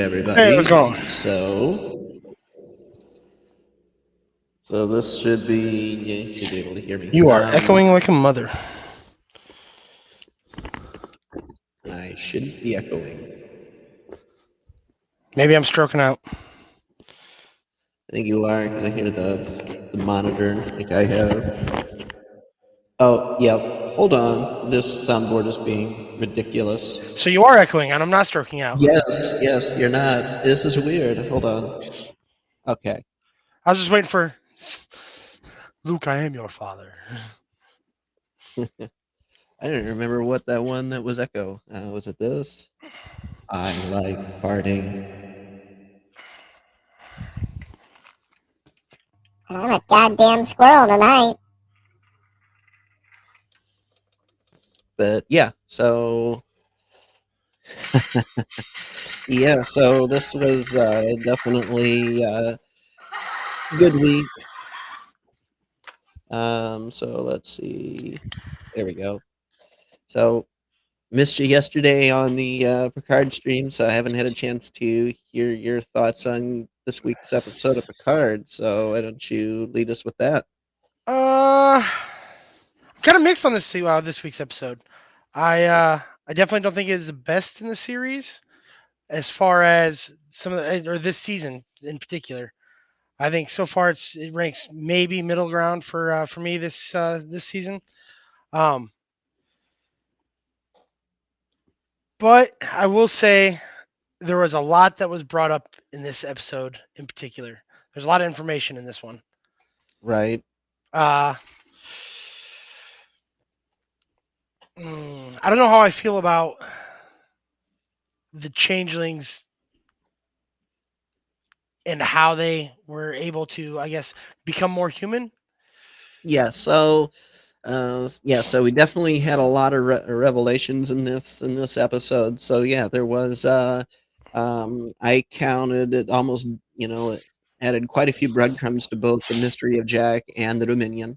Hey, what's everybody. going on? So this should be, you should be able to hear me. You are echoing like a mother. I shouldn't be echoing. Maybe I'm stroking out. I think you are, because I hear the monitor like I have. Oh, yeah, hold on. This soundboard is being ridiculous. So you are echoing, and I'm not stroking out. Yes, you're not. This is weird. Hold on. Okay. I was just waiting for Luke. I am your father. I don't remember what that one that was echo. Was it this? I like farting. I'm a goddamn squirrel tonight. But yeah, so yeah, so this was definitely a good week. So let's see. There we go. So missed you yesterday on the Picard stream, so I haven't had a chance to hear your thoughts on this week's episode of Picard. So why don't you lead us with that? I'm kind of mixed on this week's episode. I definitely don't think it is the best in the series as far as some of the or this season in particular. I think so far it ranks maybe middle ground for me this season. Um, but I will say there was a lot that was brought up in this episode in particular. There's a lot of information in this one. Right. Uh, I don't know how I feel about the changelings and how they were able to, I guess, become more human. Yeah. So we definitely had a lot of revelations in this episode. So yeah, there was. I counted it almost. It added quite a few breadcrumbs to both the mystery of Jack and the Dominion.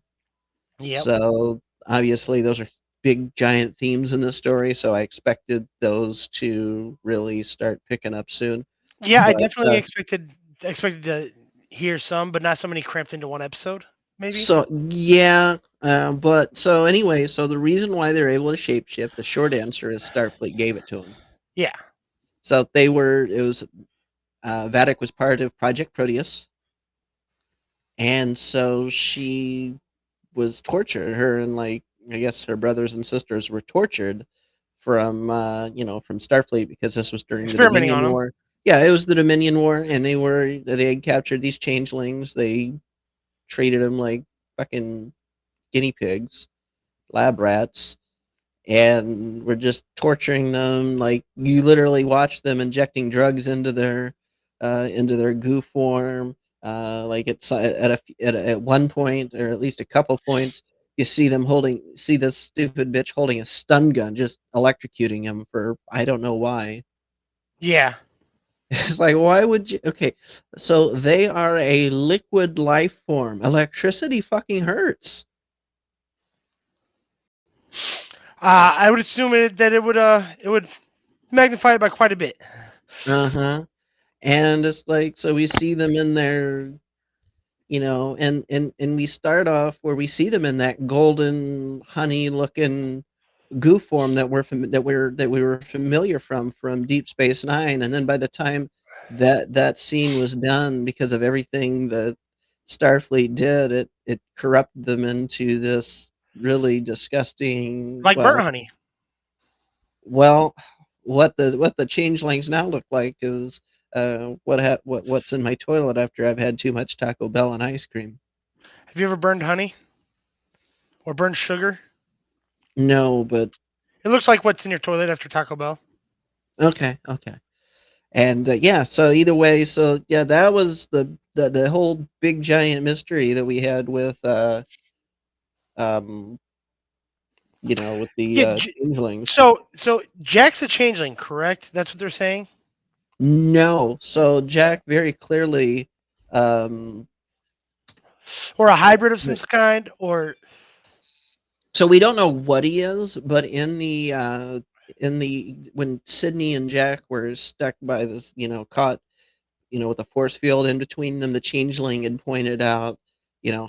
Yep. So obviously, those are big giant themes in the story. So I expected those to really start picking up soon. Yeah, I But definitely expected to hear some, but not so many cramped into one episode. Maybe. so yeah, but so anyway, so the reason why they're able to shapeshift, the short answer is Starfleet gave it to them. Yeah. So they were, it was, Vatic was part of Project Proteus, and so she was tortured. Her and, like, I guess her brothers and sisters were tortured from Starfleet, because this was during the Experimenting Dominion on them. War. Yeah, it was the Dominion War, and they had captured these changelings. They treated them like fucking guinea pigs, lab rats, and we're just torturing them. Like, you literally watch them injecting drugs into their goo form. Like, it's at one point, or at least a couple points, you see this stupid bitch holding a stun gun, just electrocuting him for, I don't know why. Yeah. It's like, why would you? Okay, so they are a liquid life form. Electricity fucking hurts. I would assume that it would magnify it by quite a bit. Uh-huh. And it's like, so we see them in there, and we start off where we see them in that golden honey looking goo form that we were familiar from Deep Space Nine. And then by the time that scene was done, because of everything that Starfleet did, it corrupted them into this really disgusting, Like burnt honey. well, what the changelings now look like is, what's in my toilet after I've had too much Taco Bell and ice cream. Have you ever burned honey or burned sugar? No, but It looks like what's in your toilet after Taco Bell. okay. And yeah, so either way, so yeah, that was the whole big giant mystery that we had with um with the Yeah. changelings. So Jack's a changeling, correct? That's what they're saying. No, so Jack very clearly, um Or a hybrid of some kind, or so we don't know what he is, but in the when Sydney and Jack were stuck by this, caught, with a force field in between them, the changeling had pointed out,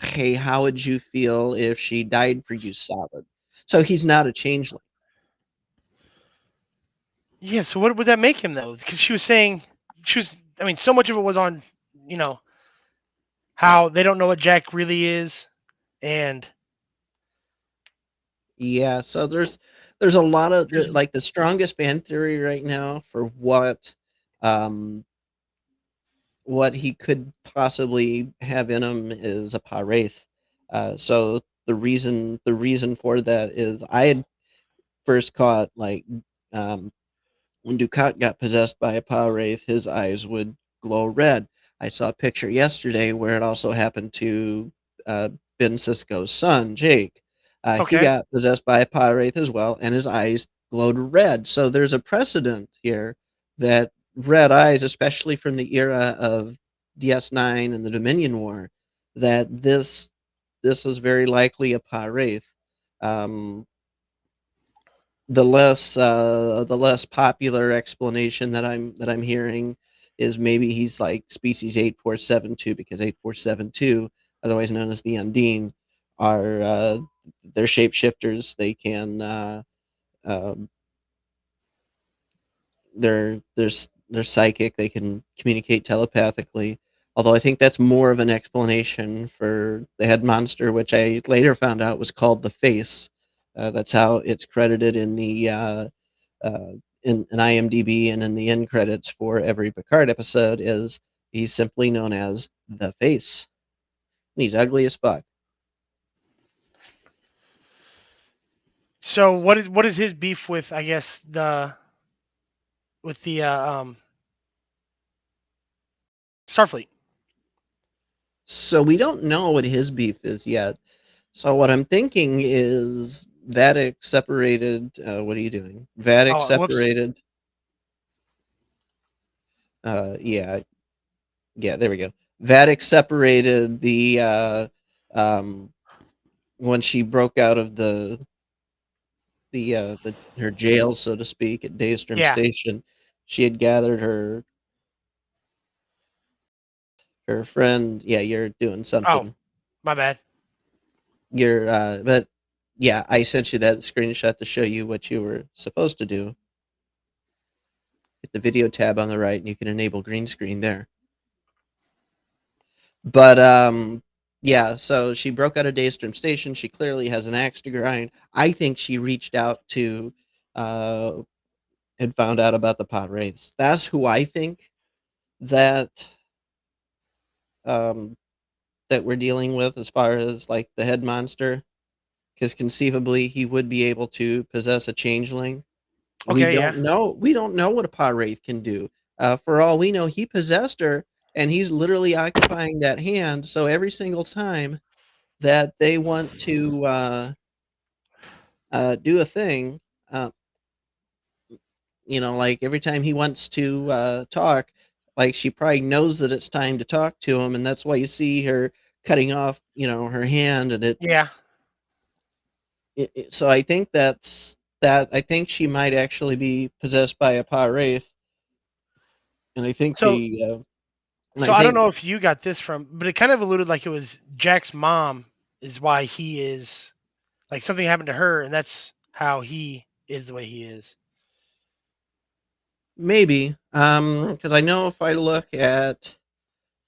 hey, how would you feel if she died for you solid? So he's not a changeling. Yeah. So what would that make him though? Because she was saying, she was. I mean, so much of it was on, you know, how they don't know what Jack really is, and Yeah, so there's a lot of like the strongest fan theory right now for um what he could possibly have in him is a Wraith. So the reason for that is I had first caught like um when Ducat got possessed by a power wraith, his eyes would glow red. I saw a picture yesterday where it also happened to uh, Ben Cisco's son, Jake. He okay, got possessed by a power wraith as well, and his eyes glowed red. So there's a precedent here that red eyes, especially from the era of DS9 and the Dominion War, that this is very likely a power wraith. Um, the less popular explanation that I'm hearing is maybe he's like species 8472 because 8472, otherwise known as the Undine, are they're shapeshifters. They can um, they're psychic. They can communicate telepathically. Although I think that's more of an explanation for the head monster, which I later found out was called the Face. That's how it's credited in the uh, in IMDb and in the end credits for every Picard episode is he's simply known as the Face. He's ugly as fuck. so what is his beef with? I guess the Starfleet. So we don't know what his beef is yet. So what I'm thinking is Vatic separated. What are you doing? Vatic Oh, whoops. separated. Yeah, yeah. There we go. Vatic separated um, when she broke out of the her jail, so to speak, at Daystrom Yeah. Station. She had gathered her friend. Yeah, you're doing Oh, something. my bad. But yeah, I sent you that screenshot to show you what you were supposed to do. Hit the video tab on the right, and you can enable green screen there. But yeah. So she broke out of Daystrom Station. She clearly has an axe to grind. I think she reached out to uh, had found out about the pod wraiths. That's who I think that um, that we're dealing with as far as like the head monster, because conceivably he would be able to possess a changeling. We Okay, yeah. don't know. We don't know what a pod wraith can do. For all we know, he possessed her, and he's literally occupying that hand. So every single time that they want to do a thing, uh, like every time he wants to talk, like she probably knows that it's time to talk to him, and that's why you see her cutting off, her hand, and Yeah. so I think that. I think she might actually be possessed by a Pa Wraith, and I think So and so I I don't think know if you got this from, but it kind of alluded like it was Jack's mom is why he is like something happened to her, and that's how he is the way he is. maybe, because I know if I look at,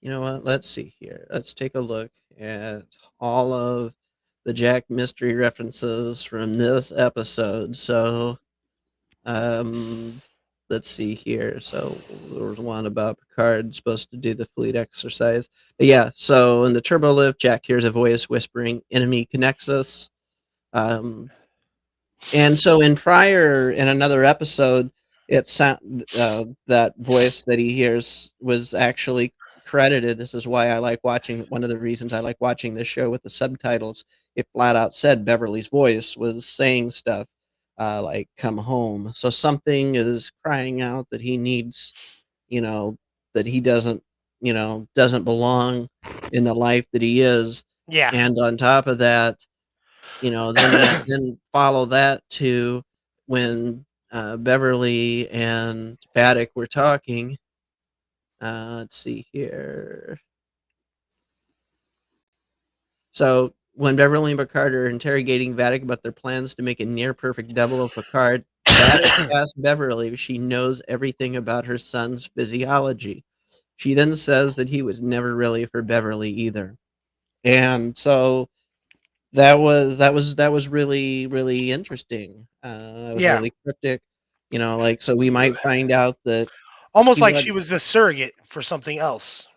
what, let's see here, let's take a look at all of the Jack mystery references from this episode. So Um, let's see here. So there was one about Picard supposed to do the fleet exercise. But yeah, so in the turbo lift, Jack hears a voice whispering, "Enemy connects us." Um, and so in another episode, it sound that voice that he hears was actually credited. This is why I like watching. One of the reasons I like watching this show with the subtitles. It flat out said Beverly's voice was saying stuff like "come home." So something is crying out that he needs, you know, that he doesn't belong in the life that he is. Yeah. And on top of that, then follow that to when Beverly and Baddock were talking. Let's see here. So when Beverly and Picard are interrogating Baddock about their plans to make a near perfect double of Picard, Baddock asks Beverly if she knows everything about her son's physiology. She then says that he was never really for Beverly either. And so that was really interesting. That was Yeah, really cryptic. Like, so we might find out that almost he like was, she was the surrogate for something else.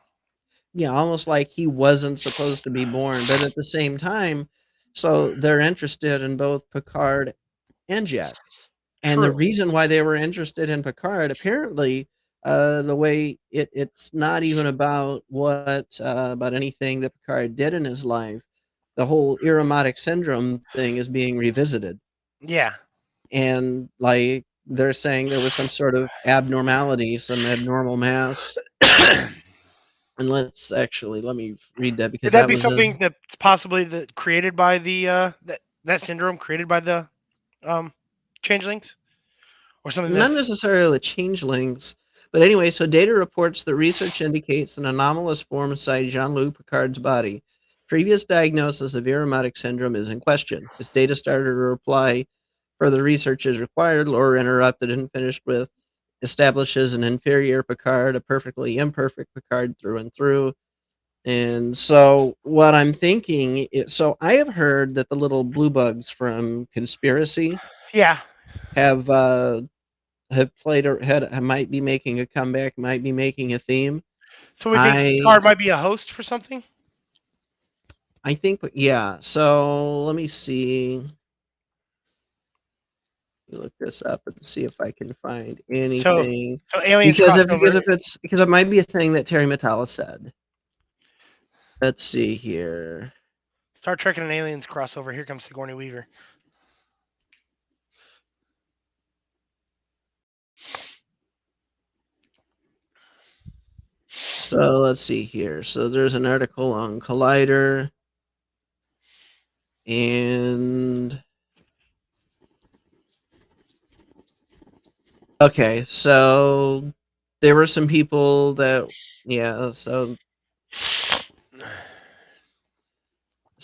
yeah, almost like he wasn't supposed to be born, but at the same time, so they're interested in both Picard and Jack. And the True. reason why they were interested in Picard, apparently, the way it's not even about anything that Picard did in his life. The whole Ironic syndrome thing is being revisited, Yeah. and like they're saying there was some sort of abnormality, some abnormal mass. And let me read that because Could that that be was a something that's possibly created by the that syndrome created by the um changelings or something not that's necessarily the changelings. But anyway, so data reports that research indicates an anomalous form inside Jean-Luc Picard's body. Previous diagnosis of Ironic syndrome is in question. As data started to reply, further research is required. Laura interrupted and finished with establishes an inferior Picard, a perfectly imperfect Picard through and through. And so what I'm thinking is, so I have heard that the little blue bugs from Conspiracy yeah. have have played or had might be making a comeback, might be making a theme. So we think I Picard might be a host for something. I think, yeah. So let me see. Let me look this up and see if I can find So anything. so aliens Because crossed over. it might be a thing that Terry Matalas said. Let's see here. Star Trek and aliens crossover. Here comes Sigourney Weaver. So let's see here. So there's an article on Collider, and okay, so there were some people that, yeah, so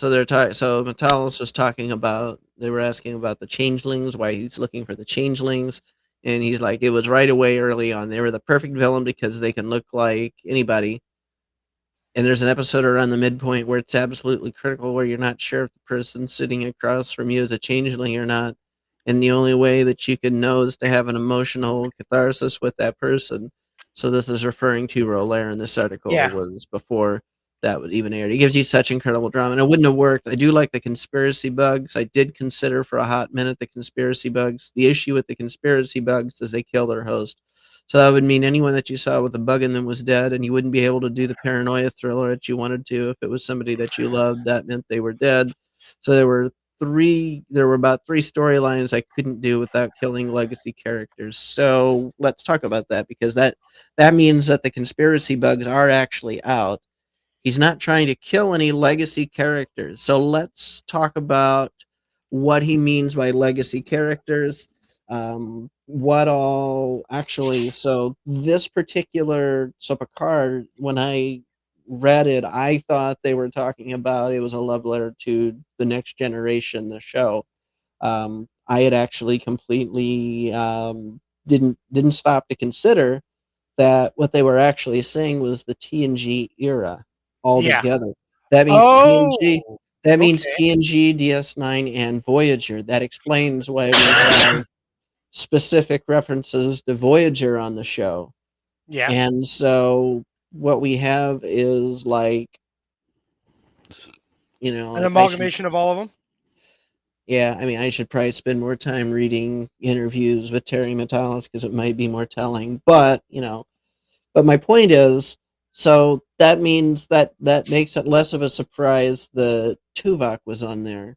they're talking. So Metalis was talking about. They were asking about the changelings, why he's looking for the changelings, and he's like, it was right away early on. They were the perfect villain because they can look like anybody. And there's an episode around the midpoint where it's absolutely critical, where you're not sure if the person sitting across from you is a changeling or not. And the only way that you can know is to have an emotional catharsis with that person. So this is referring to Rolaire, and this article Yeah. was before that would even aired. It gives you such incredible drama, and it wouldn't have worked. I do like the conspiracy bugs. I did consider for a hot minute the conspiracy bugs. The issue with the conspiracy bugs is they kill their host. So that would mean anyone that you saw with a bug in them was dead, and you wouldn't be able to do the paranoia thriller that you wanted to if it was somebody that you loved. That meant they were dead. So there were about three storylines I couldn't do without killing legacy characters. So let's talk about that, because that means that the conspiracy bugs are actually out. He's not trying to kill any legacy characters. So let's talk about what he means by legacy characters. What all actually, so this particular, so Picard, when I read it, I thought they were talking about it was a love letter to the next generation, the show. I had actually completely didn't stop to consider that what they were actually saying was the TNG era Yeah. altogether. That means TNG. Oh. That means Okay. TNG, DS9, and Voyager. That explains why we have specific references to Voyager on the show. Yeah. And so what we have is like, An like I should, amalgamation of all of them. yeah, I mean, I should probably spend more time reading interviews with Terry Matalas because it might be more telling. But my point is, so that means that makes it less of a surprise that Tuvok was on there.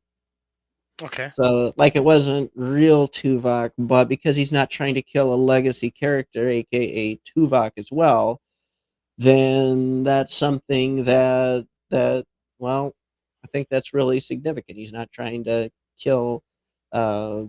Okay. So like it wasn't real Tuvok, but because he's not trying to kill a legacy character, aka Tuvok as well, then that's something that well, I think that's really significant. He's not trying to kill uh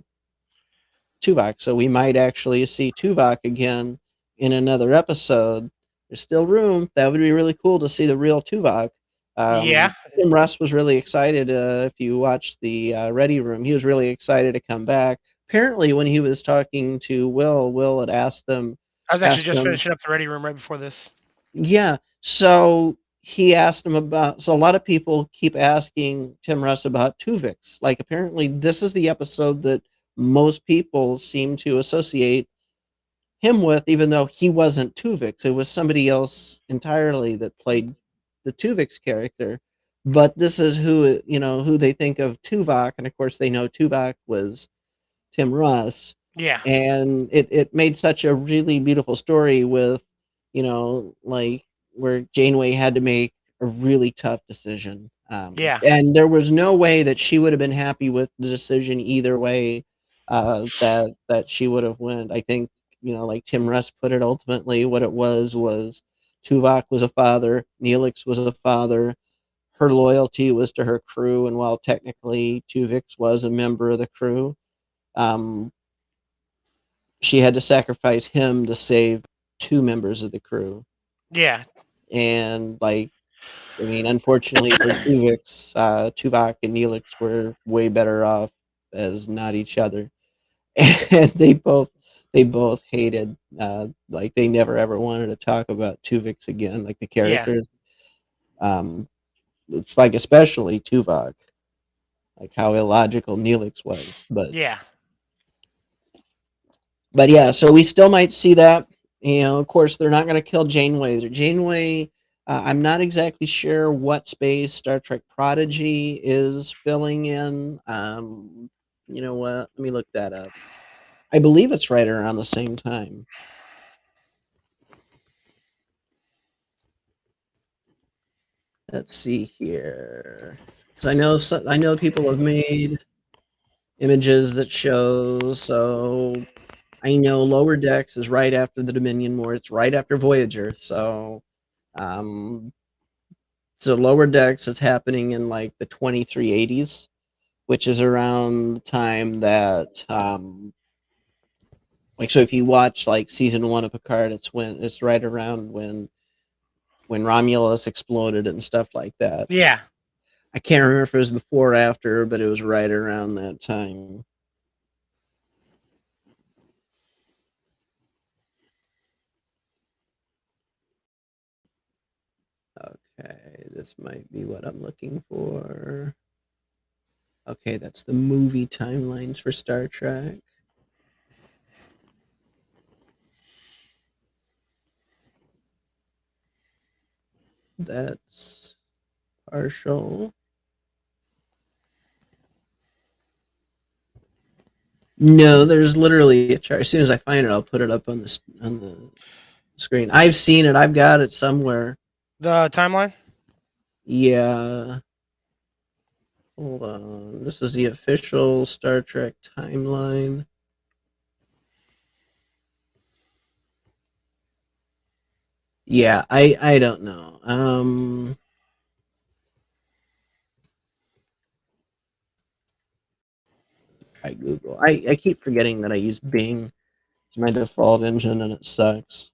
Tuvok. So we might actually see Tuvok again in another episode. There's still room. That would be really cool to see the real Tuvok. Yeah, Tim Russ was really excited. If you watched the Ready Room, he was really excited to come back. Apparently, when he was talking to Will had I was actually asked just him, finishing up the ready room right before this. yeah. So he asked him about. So a lot of people keep asking Tim Russ about Tuvix. Like apparently, this is the episode that most people seem to associate him with, even though he wasn't Tuvix. It was somebody else entirely that played the Tuvix character. But this is who they think of Tuvok, and of course they know Tuvok was Tim Russ, Yeah, and it made such a really beautiful story with, like where Janeway had to make a really tough decision. yeah, And there was no way that she would have been happy with the decision either way that she would have went. I think, like Tim Russ put it, ultimately what it was Tuvok was a father, Neelix was a father, her loyalty was to her crew, and while technically Tuvix was a member of the crew, um, she had to sacrifice him to save two members of the crew. yeah, And like, I mean, unfortunately for Tuvok and Neelix were way better off as not each other, and they both hated. Like they never ever wanted to talk about Tuvix again. Like the yeah, characters, um, it's like especially Tuvok, like how illogical Neelix was, but yeah. yeah, so we still might see that. Of course, they're not going to kill Janeway. Janeway, I'm not exactly sure what space Star Trek Prodigy is filling in. You know what? Let me look that up. I believe it's right around the same time. Let's see here, because I know people have made images that show. So I know Lower Decks is right after the Dominion War. It's right after Voyager. Um, So Lower Decks is happening in like the 2380s, which is around the time that like, so if you watch like season 1 of Picard, it's right around when Romulus exploded and stuff like that. Yeah. I can't remember if it was before or after, but it was right around that time. Okay, this might be what I'm looking for. Okay, that's the movie timelines for Star Trek. That's partial. No, there's literally a chart. As soon as I find it, I'll put it up on the screen. I've seen it. I've got it somewhere. The timeline. Yeah. Hold on. This is the official Star Trek timeline. Yeah, I don't know. I Google. I keep forgetting that I use Bing. It's my default engine, and it sucks.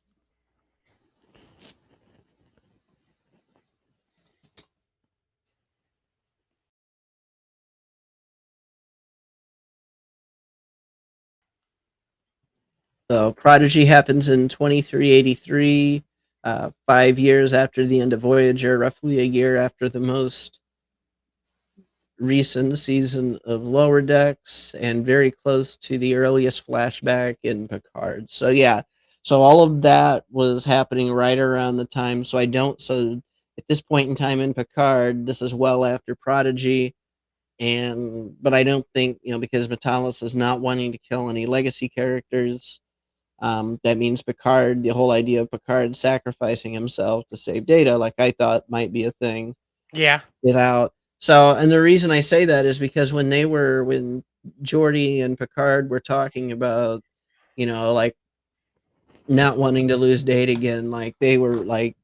So Prodigy happens in 2383, 5 years after the end of Voyager, roughly a year after the most recent season of Lower Decks, and very close to the earliest flashback in Picard. So yeah, so all of that was happening right around the time. So at this point in time in Picard, this is well after Prodigy, and but I don't think, because Metalis is not wanting to kill any legacy characters. That means Picard, the whole idea of Picard sacrificing himself to save Data, like I thought might be a thing, Yeah. without. So, and the reason I say that is because when Geordi and Picard were talking about, like not wanting to lose Data again, like they were like,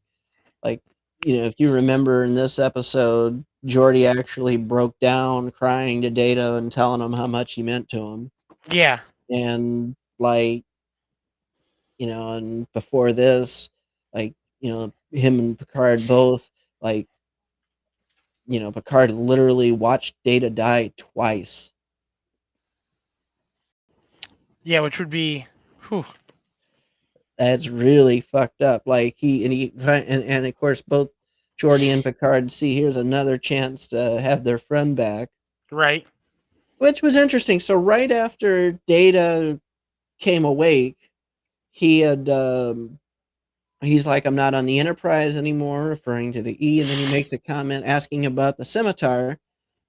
if you remember in this episode, Geordi actually broke down crying to Data and telling him how much he meant to him. Yeah. and like and before this, like him and Picard both like Picard literally watched Data die twice. Yeah, which would be, whew, That's really fucked up. Like and of course both Geordi and Picard see here's another chance to have their friend back, right? which was interesting. So right after Data came awake, he had he's like, I'm not on the Enterprise anymore, referring to the E, and then he makes a comment asking about the scimitar,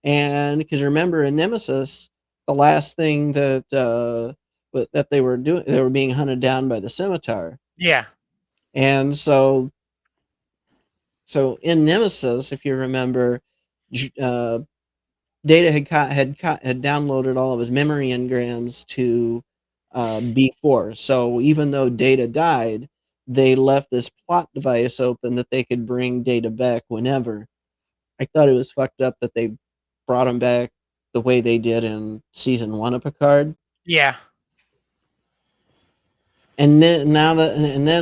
and because remember in Nemesis, the last thing that they were doing, they were being hunted down by the scimitar, Yeah, and so in Nemesis, if you remember, uh, Data had downloaded all of his memory engrams to B4. So even though Data died, they left this plot device open that they could bring Data back whenever. I thought it was fucked up that they brought him back the way they did in season 1 of Picard. yeah, And then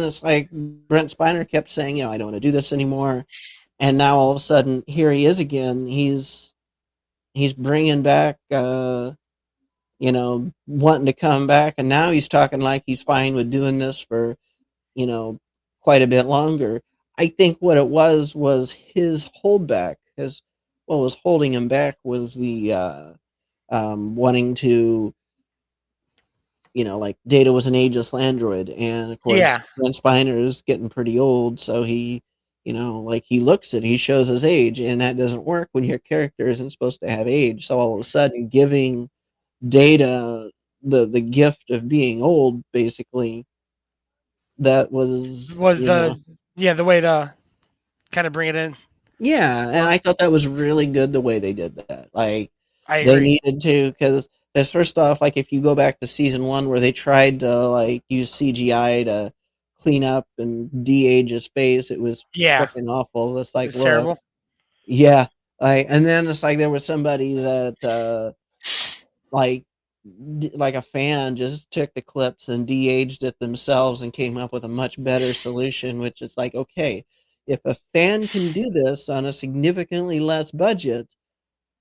it's like Brent Spiner kept saying, I don't want to do this anymore. And now all of a sudden, here he is again. He's bringing back wanting to come back, and now he's talking like he's fine with doing this for, you know, quite a bit longer. I think what it was his holdback. His What was holding him back was the wanting to, like Data was an ageless android, and of course yeah, Brent Spiner is getting pretty old, so he, like he looks it, he shows his age, and that doesn't work when your character isn't supposed to have age. So all of a sudden, giving Data the gift of being old, basically, that was was the yeah the way to kind of bring it in. yeah, and Well, I thought that was really good the way they did that. Like I they agree. needed to, because first off, like if you go back to season 1 where they tried to like use CGI to clean up and de-age his face, it was Yeah, freaking awful. It's like, it's look, terrible. yeah, and then it's like there was somebody that like like a fan just took the clips and de-aged it themselves and came up with a much better solution, which is like, okay, if a fan can do this on a significantly less budget,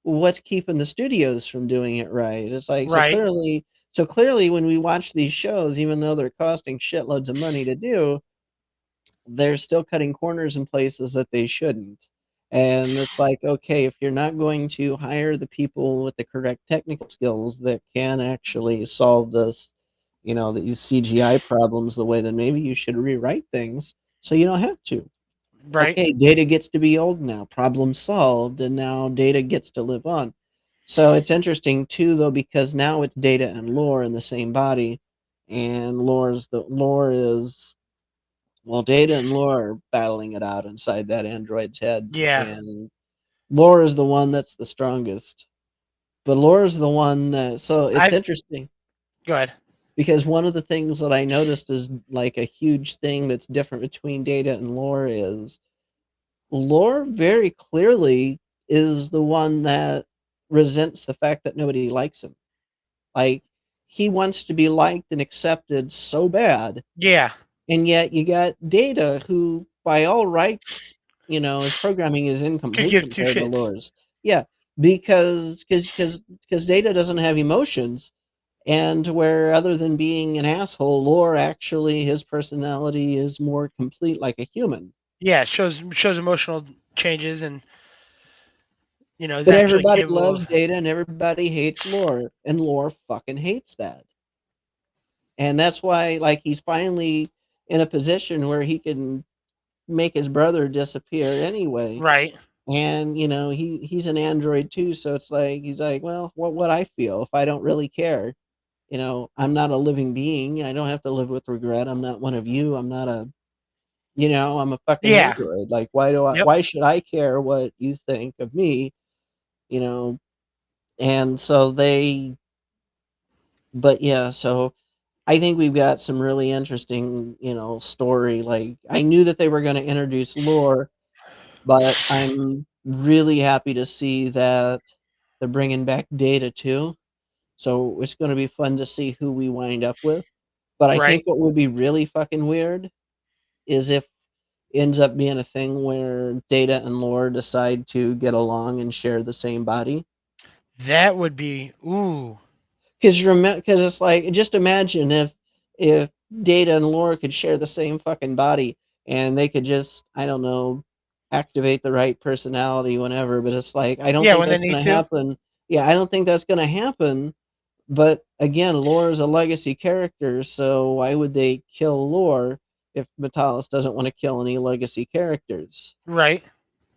what's keeping the studios from doing it right? It's like, Right, so clearly when we watch these shows, even though they're costing shitloads of money to do, they're still cutting corners in places that they shouldn't. And it's like, okay, if you're not going to hire the people with the correct technical skills that can actually solve these CGI problems the way, then maybe you should rewrite things so you don't have to. right. Okay, Data gets to be old now, problem solved, and now Data gets to live on. So it's interesting too, though, because now it's Data and Lore in the same body, and Lore is well, Data and Lore are battling it out inside that android's head, Yeah, and Lore is the one that's the strongest. But Lore is the one that, so it's I interesting go ahead. because one of the things that I noticed is like a huge thing that's different between Data and Lore is Lore very clearly is the one that resents the fact that nobody likes him. Like he wants to be liked and accepted so bad, Yeah, and yet you got Data, who, by all rights, his programming is could incomplete give two compared to shits. Lore's. Yeah, because Data doesn't have emotions, and where other than being an asshole, Lore actually his personality is more complete, like a human. Yeah, it shows emotional changes, and is But actually everybody capable of. loves Data, and everybody hates Lore, and Lore fucking hates that. And that's why, like, he's finally in a position where he can make his brother disappear anyway. Right. And he's an android too, so it's like he's like, well, what would I feel if I don't really care? I'm not a living being. I don't have to live with regret. I'm not one of you. I'm not a I'm a fucking Yeah. android. Like, why should I care what you think of me? You know, and so they but yeah, so I think we've got some really interesting, story. Like I knew that they were going to introduce lore, but I'm really happy to see that they're bringing back Data too. So it's going to be fun to see who we wind up with. But I think Right. what would be really fucking weird is if ends up being a thing where Data and Lore decide to get along and share the same body. That would be ooh. Because it's like, just imagine if Data and Lore could share the same fucking body and they could just, I don't know, activate the right personality whenever. But it's like, I don't Yeah, think when they that's need going to to. happen. Yeah, I don't think that's going to happen. But again, Lore is a legacy character, so why would they kill Lore if Metalis doesn't want to kill any legacy characters? Right.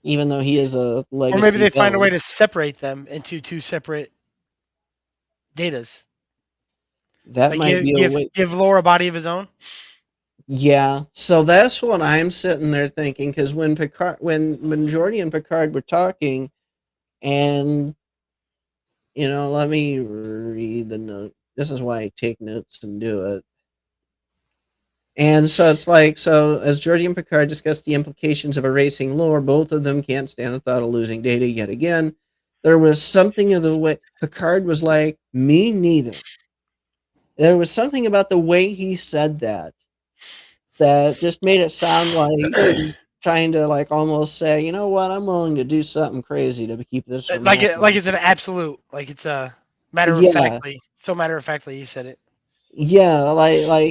Even though he is a Or maybe legacy they find a way villain. to separate them into two separate datas. That Like might give be a give way. give Lore a body of his own. Yeah, so that's what I'm sitting there thinking. Because when Jordy and Picard were talking, and let me read the note. This is why I take notes and do it. And so it's like, so as Jordy and Picard discuss the implications of erasing Lore, both of them can't stand the thought of losing Data yet again. There was something of the way Picard was like, "Me neither." There was something about the way he said that just made it sound like he's trying to, like, almost say, "You know what? I'm willing to do something crazy to keep this from Like happening." it's an absolute. Like it's a matter of Yeah, factly. So matter of factly, you said it. yeah,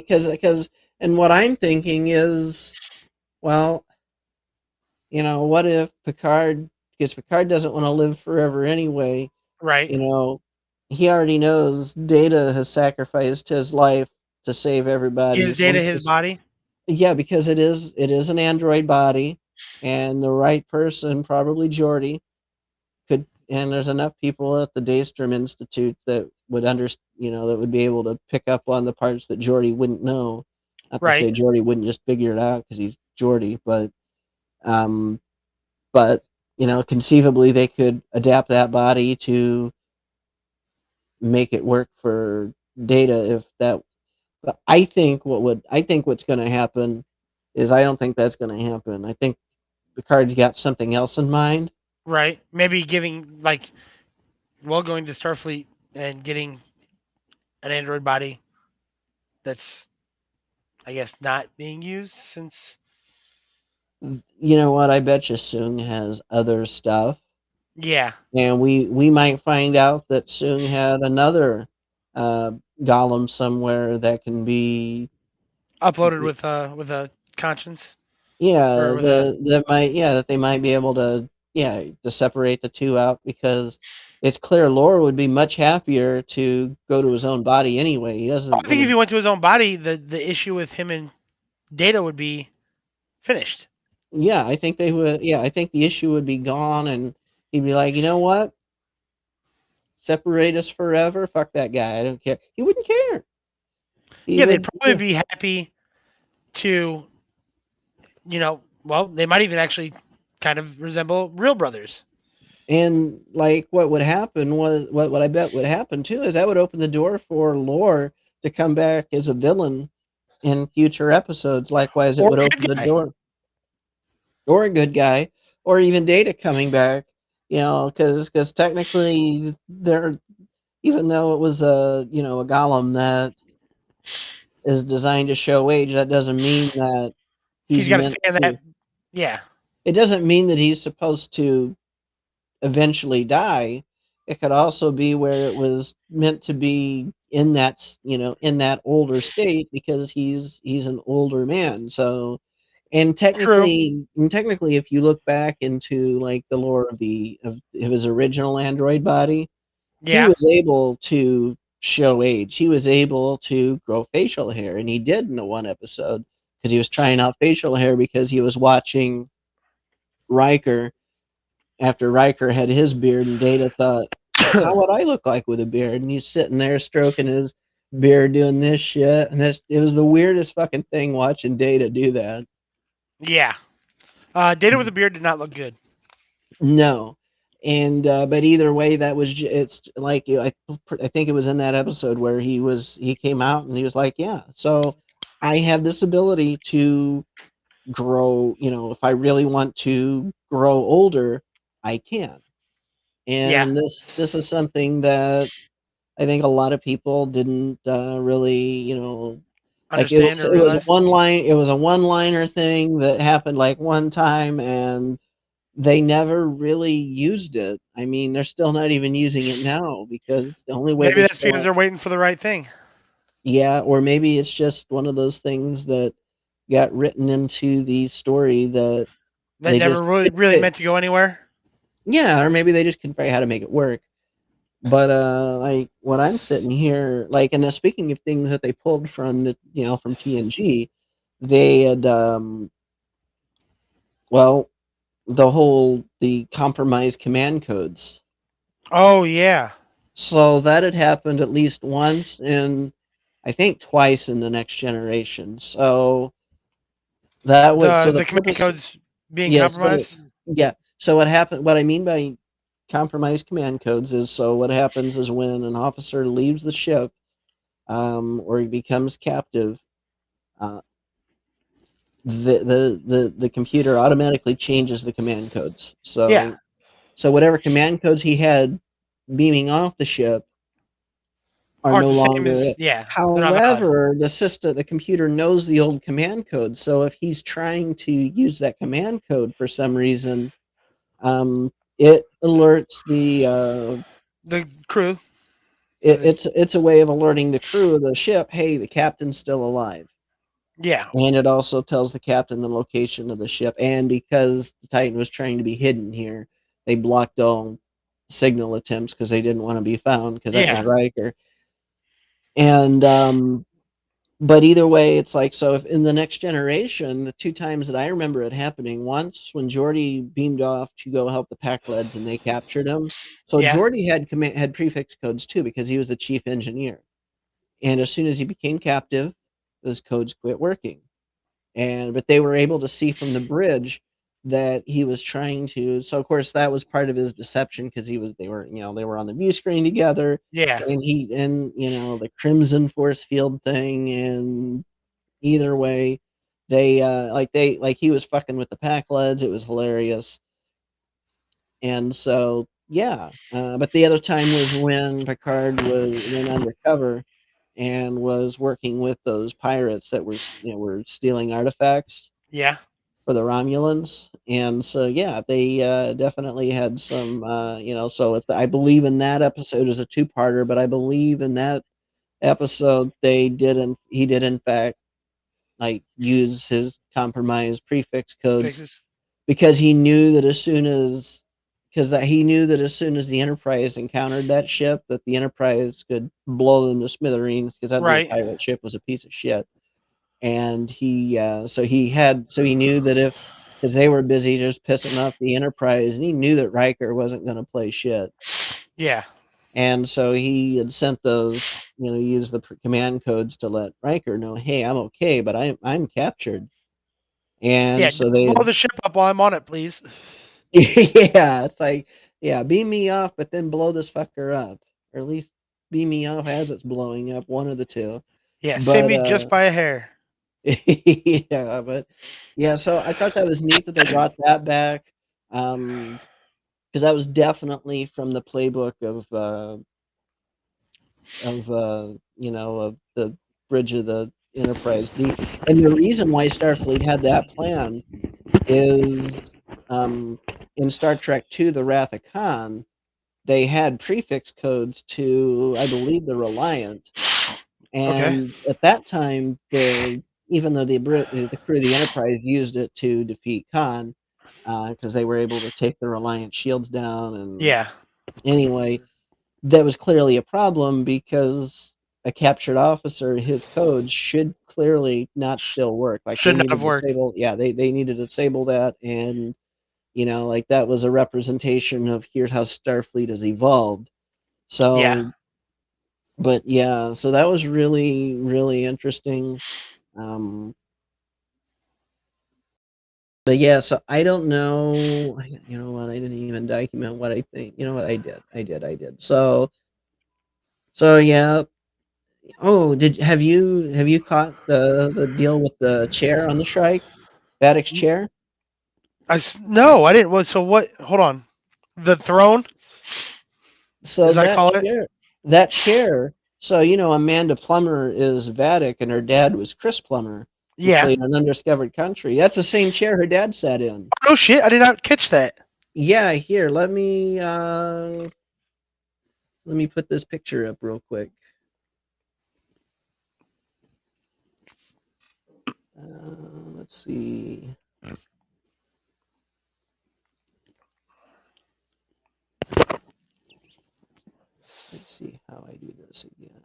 because, and what I'm thinking is, well, what if Picard, because Picard doesn't want to live forever anyway, Right. you know, he already knows Data has sacrificed his life to save Gives everybody's. Data Once his this, body. yeah, because it is an android body, and the right person, probably Geordi, could, and there's enough people at the Daystrom Institute that that would be able to pick up on the parts that Geordi wouldn't know. Not to Right. say Geordi wouldn't just figure it out because he's Geordi, um, but conceivably they could adapt that body to make it work for Data. If that, but I think what's going to happen is, I don't think that's going to happen. I think Picard's got something else in mind. Right. Maybe giving like going to Starfleet and getting an android body that's I guess not being used since You know what? I bet you Soong has other stuff, yeah and we might find out that Soong had another uh, golem somewhere that can be. uploaded with a conscience or Yeah, with a that they might be able to, to separate the two out, because it's clear Laura would be much happier to go to his own body anyway. He I doesn't think want if to. he went to his own body, the issue with him and Data would be finished. Yeah, I think they would. Yeah, I think the issue would be gone, and he'd be like, you know what? Separate us forever. Fuck that guy. I don't care. He wouldn't care. He Yeah, they'd would. probably be happy to well, they might even actually kind of resemble real brothers. And like, what would happen was, what I bet would happen too, is that would open the door for Lore to come back as a villain in future episodes. Likewise, it Or would a open good the guy. door, or a good guy, or even Data coming back. Because technically, there, even though it was a golem that is designed to show age, that doesn't mean that He's he's got to meant stay in to. that. Yeah, It doesn't mean that he's supposed to eventually die. It could also be where it was meant to be in in that older state, because he's an older man. So, true. and technically, if you look back into, like, the lore of his original android body, he Yeah, was able to show age. He was able to grow facial hair, and he did in the one episode, because he was trying out facial hair because he was watching Riker after Riker had his beard, and Data thought, "How would I look like with a beard?" And he's sitting there stroking his beard, doing this shit, and it was the weirdest fucking thing watching Data do that. yeah. Data with a beard did not look good. No, and but either way, it's like, I think it was in that episode where he came out and he was like, "Yeah, so I have this ability to grow. If I really want to grow older, I can." Yeah, And this is something that I think a lot of people didn't really, like Understand or it was realize? it was a one liner thing that happened like one time, and they never really used it. I mean, they're still not even using it now because the only way Maybe they that's still because they're waiting for the right thing yeah, or maybe it's just one of those things that got written into the story that that they never just really meant to go anywhere. yeah, or maybe they just couldn't figure out how to make it work. But like when I'm sitting here, like, and speaking of things that they pulled from from TNG, they had well, the compromised command codes. Oh yeah, So that had happened at least once, and I think twice in the next generation. So that was so the the command purpose. codes being Yeah, so compromised. yeah, so what happened? What I mean by compromised command codes is so what happens is when an officer leaves the ship, or he becomes captive, uh, the computer automatically changes the command codes. Yeah, So whatever command codes he had beaming off the ship are aren't no the same longer as it. yeah. They're not valid. However, the computer knows the old command code. So if he's trying to use that command code for some reason, it alerts The crew. it's a way of alerting the crew of the ship, hey, the captain's still alive. Yeah, And it also tells the captain the location of the ship. And because the Titan was trying to be hidden here, they blocked all signal attempts because they didn't want to be found because that was yeah, Riker. And but either way, it's like so. If in the next generation, the two times that I remember it happening, once when Geordi beamed off to go help the Pakleds and they captured him. So yeah, Geordi had prefix codes too because he was the chief engineer. And as soon as he became captive, those codes quit working. And but they were able to see from the bridge that he was trying to. So of course that was part of his deception because they were on the view screen together, yeah, and the Crimson Force Field thing, and either way, they he was fucking with the pack leads. It was hilarious, and so yeah. But the other time was when Picard went undercover and was working with those pirates that were stealing artifacts yeah, for the Romulans, and so yeah, they definitely had some. So I believe in that episode is a two-parter, but I believe in that episode he did in fact like use his compromised prefix codes fixes. because he knew that as soon as he knew that as soon as the Enterprise encountered that ship, that the Enterprise could blow them to smithereens because that little Right. pirate ship was a piece of shit. And he knew that if because they were busy just pissing off the Enterprise, and he knew that Riker wasn't going to play shit, Yeah, and so he had sent those, used the command codes to let Riker know, hey, I'm okay, but I'm captured. yeah. And so Don't they blow had the ship up while I'm on it, please. yeah, it's like, yeah, beam me off, but then blow this fucker up, or at least beam me off as it's blowing up, one of the two. Yeah, save But me just by a hair. yeah, but yeah, so I thought that was neat that they brought that back, because that was definitely from the playbook of the Bridge of the Enterprise. The reason why Starfleet had that plan is in Star Trek II, The Wrath of Khan, they had prefix codes to, I believe, the Reliant, Okay. and at that time, even though the crew of the Enterprise used it to defeat Khan, because they were able to take the Reliant shields down, and Yeah, anyway, that was clearly a problem because a captured officer, his codes should clearly not still work. Like they should not need to have worked. disable, yeah, they need to disable that, and like that was a representation of here's how Starfleet has evolved. Yeah, So, but yeah, so that was really, really interesting. Um, but yeah, so I don't know. You know what? I didn't even document what I think. You know what? I did. So yeah. Oh, have you caught the deal with the chair on the Shrike? Vadic's chair? no, I didn't. So what? Hold on. The throne, So as I that call it. chair, that chair. So Amanda Plummer is Vatic, and her dad was Chris Plummer, who Yeah. played an Undiscovered Country. That's the same chair her dad sat in. Oh shit! I did not catch that. Yeah, here, let me put this picture up real quick. Let's see. Let's see how I do this again.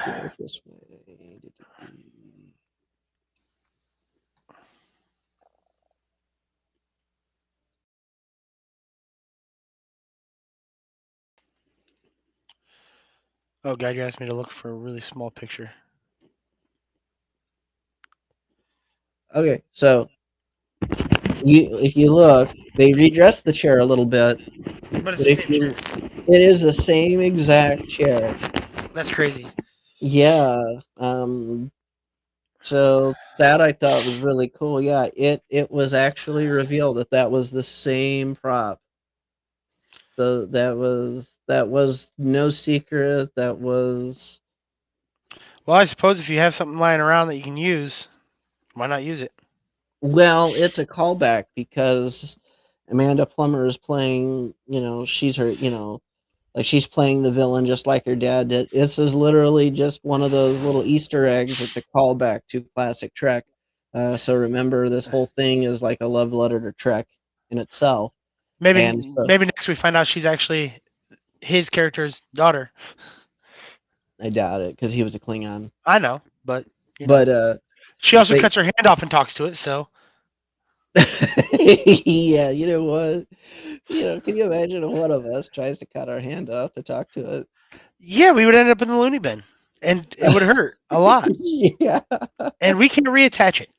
Do it this way. Oh god, you asked me to look for a really small picture. Okay, so if you look, they redressed the chair a little bit, But it's but the if same chair. you, it is the same exact chair. That's crazy. Yeah. So that I thought was really cool. Yeah, it was actually revealed that that was the same prop. That was no secret. That was Well, I suppose if you have something lying around that you can use, why not use it? well, it's a callback because Amanda Plummer is playing. She's her. Like she's playing the villain just like her dad did. This is literally just one of those little Easter eggs. It's a callback to classic Trek. So remember, this whole thing is like a love letter to Trek in itself. And so Maybe next we find out she's actually his character's daughter. I doubt it because he was a Klingon. I know, but you know, But she also but cuts her hand off and talks to it. So yeah, you know what? Can you imagine if one of us tries to cut our hand off to talk to yeah, we would end up in the loony bin, and it would hurt a lot, it? Yeah. and we can't reattach it.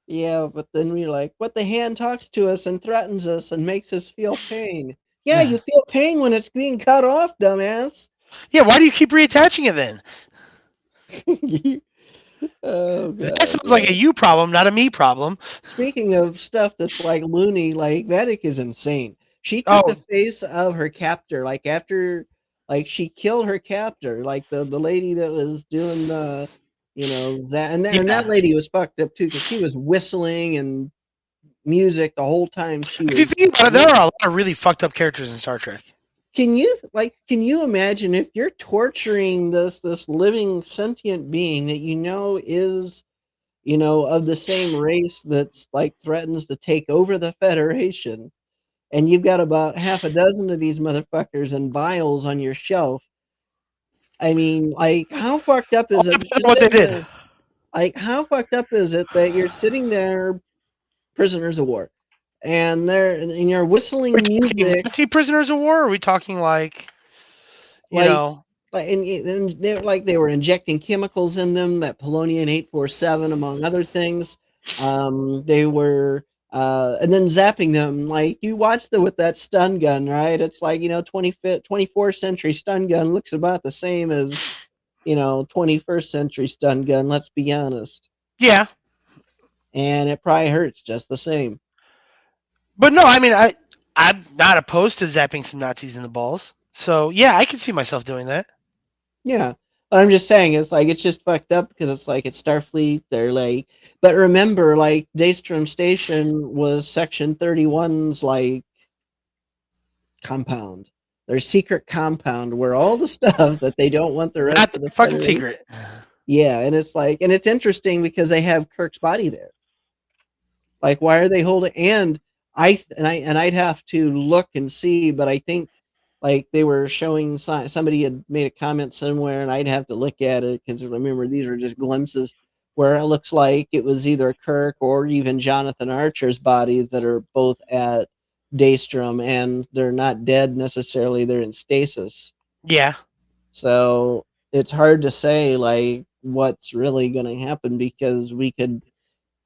Yeah, but then we're like, what the hand talks to us and threatens us and makes us feel pain. Yeah, you feel pain when it's being cut off, dumbass. Yeah, why do you keep reattaching it then? Oh That god, sounds like yeah. a you problem, not a me problem. Speaking of stuff that's like loony, like Vedic is insane. She took the Oh, face of her captor, like after like she killed her captor, like the lady that was doing the and that yeah. lady was fucked up too because she was whistling and music the whole time she If you was think about it, there are a lot of really fucked up characters in Star Trek. can you imagine if you're torturing this living sentient being that is of the same race that's like threatens to take over the Federation, and you've got about half a dozen of these motherfuckers and vials on your shelf. I mean, like, how fucked up All is it that depends you're on what they sitting did. there? Like, how fucked up is it that you're sitting there, prisoners of war, and you're Are we whistling talking music Nazi prisoners of war? Or are we talking like, you like know, and they were injecting chemicals in them, that polonium 847 among other things. They were and then zapping them, like you watched it with that stun gun, right? It's like 24th century stun gun looks about the same as 21st century stun gun, let's be honest, yeah. and it probably hurts just the same. But no, I mean, I'm not opposed to zapping some Nazis in the balls. So yeah, I can see myself doing that. Yeah. But I'm just saying, it's like it's just fucked up because it's like it's Starfleet. They're like, but remember, like Daystrom Station was Section 31's like compound, their secret compound where all the stuff that they don't want the Not rest of the the fucking Federation. secret. Yeah, and it's like, and it's interesting because they have Kirk's body there. Like, why are they holding? And I'd have to look and see, but I think like they were showing somebody had made a comment somewhere, and I'd have to look at it because remember these are just glimpses where it looks like it was either Kirk or even Jonathan Archer's body that are both at Daystrom, and they're not dead necessarily; they're in stasis. Yeah. So it's hard to say like what's really going to happen because we could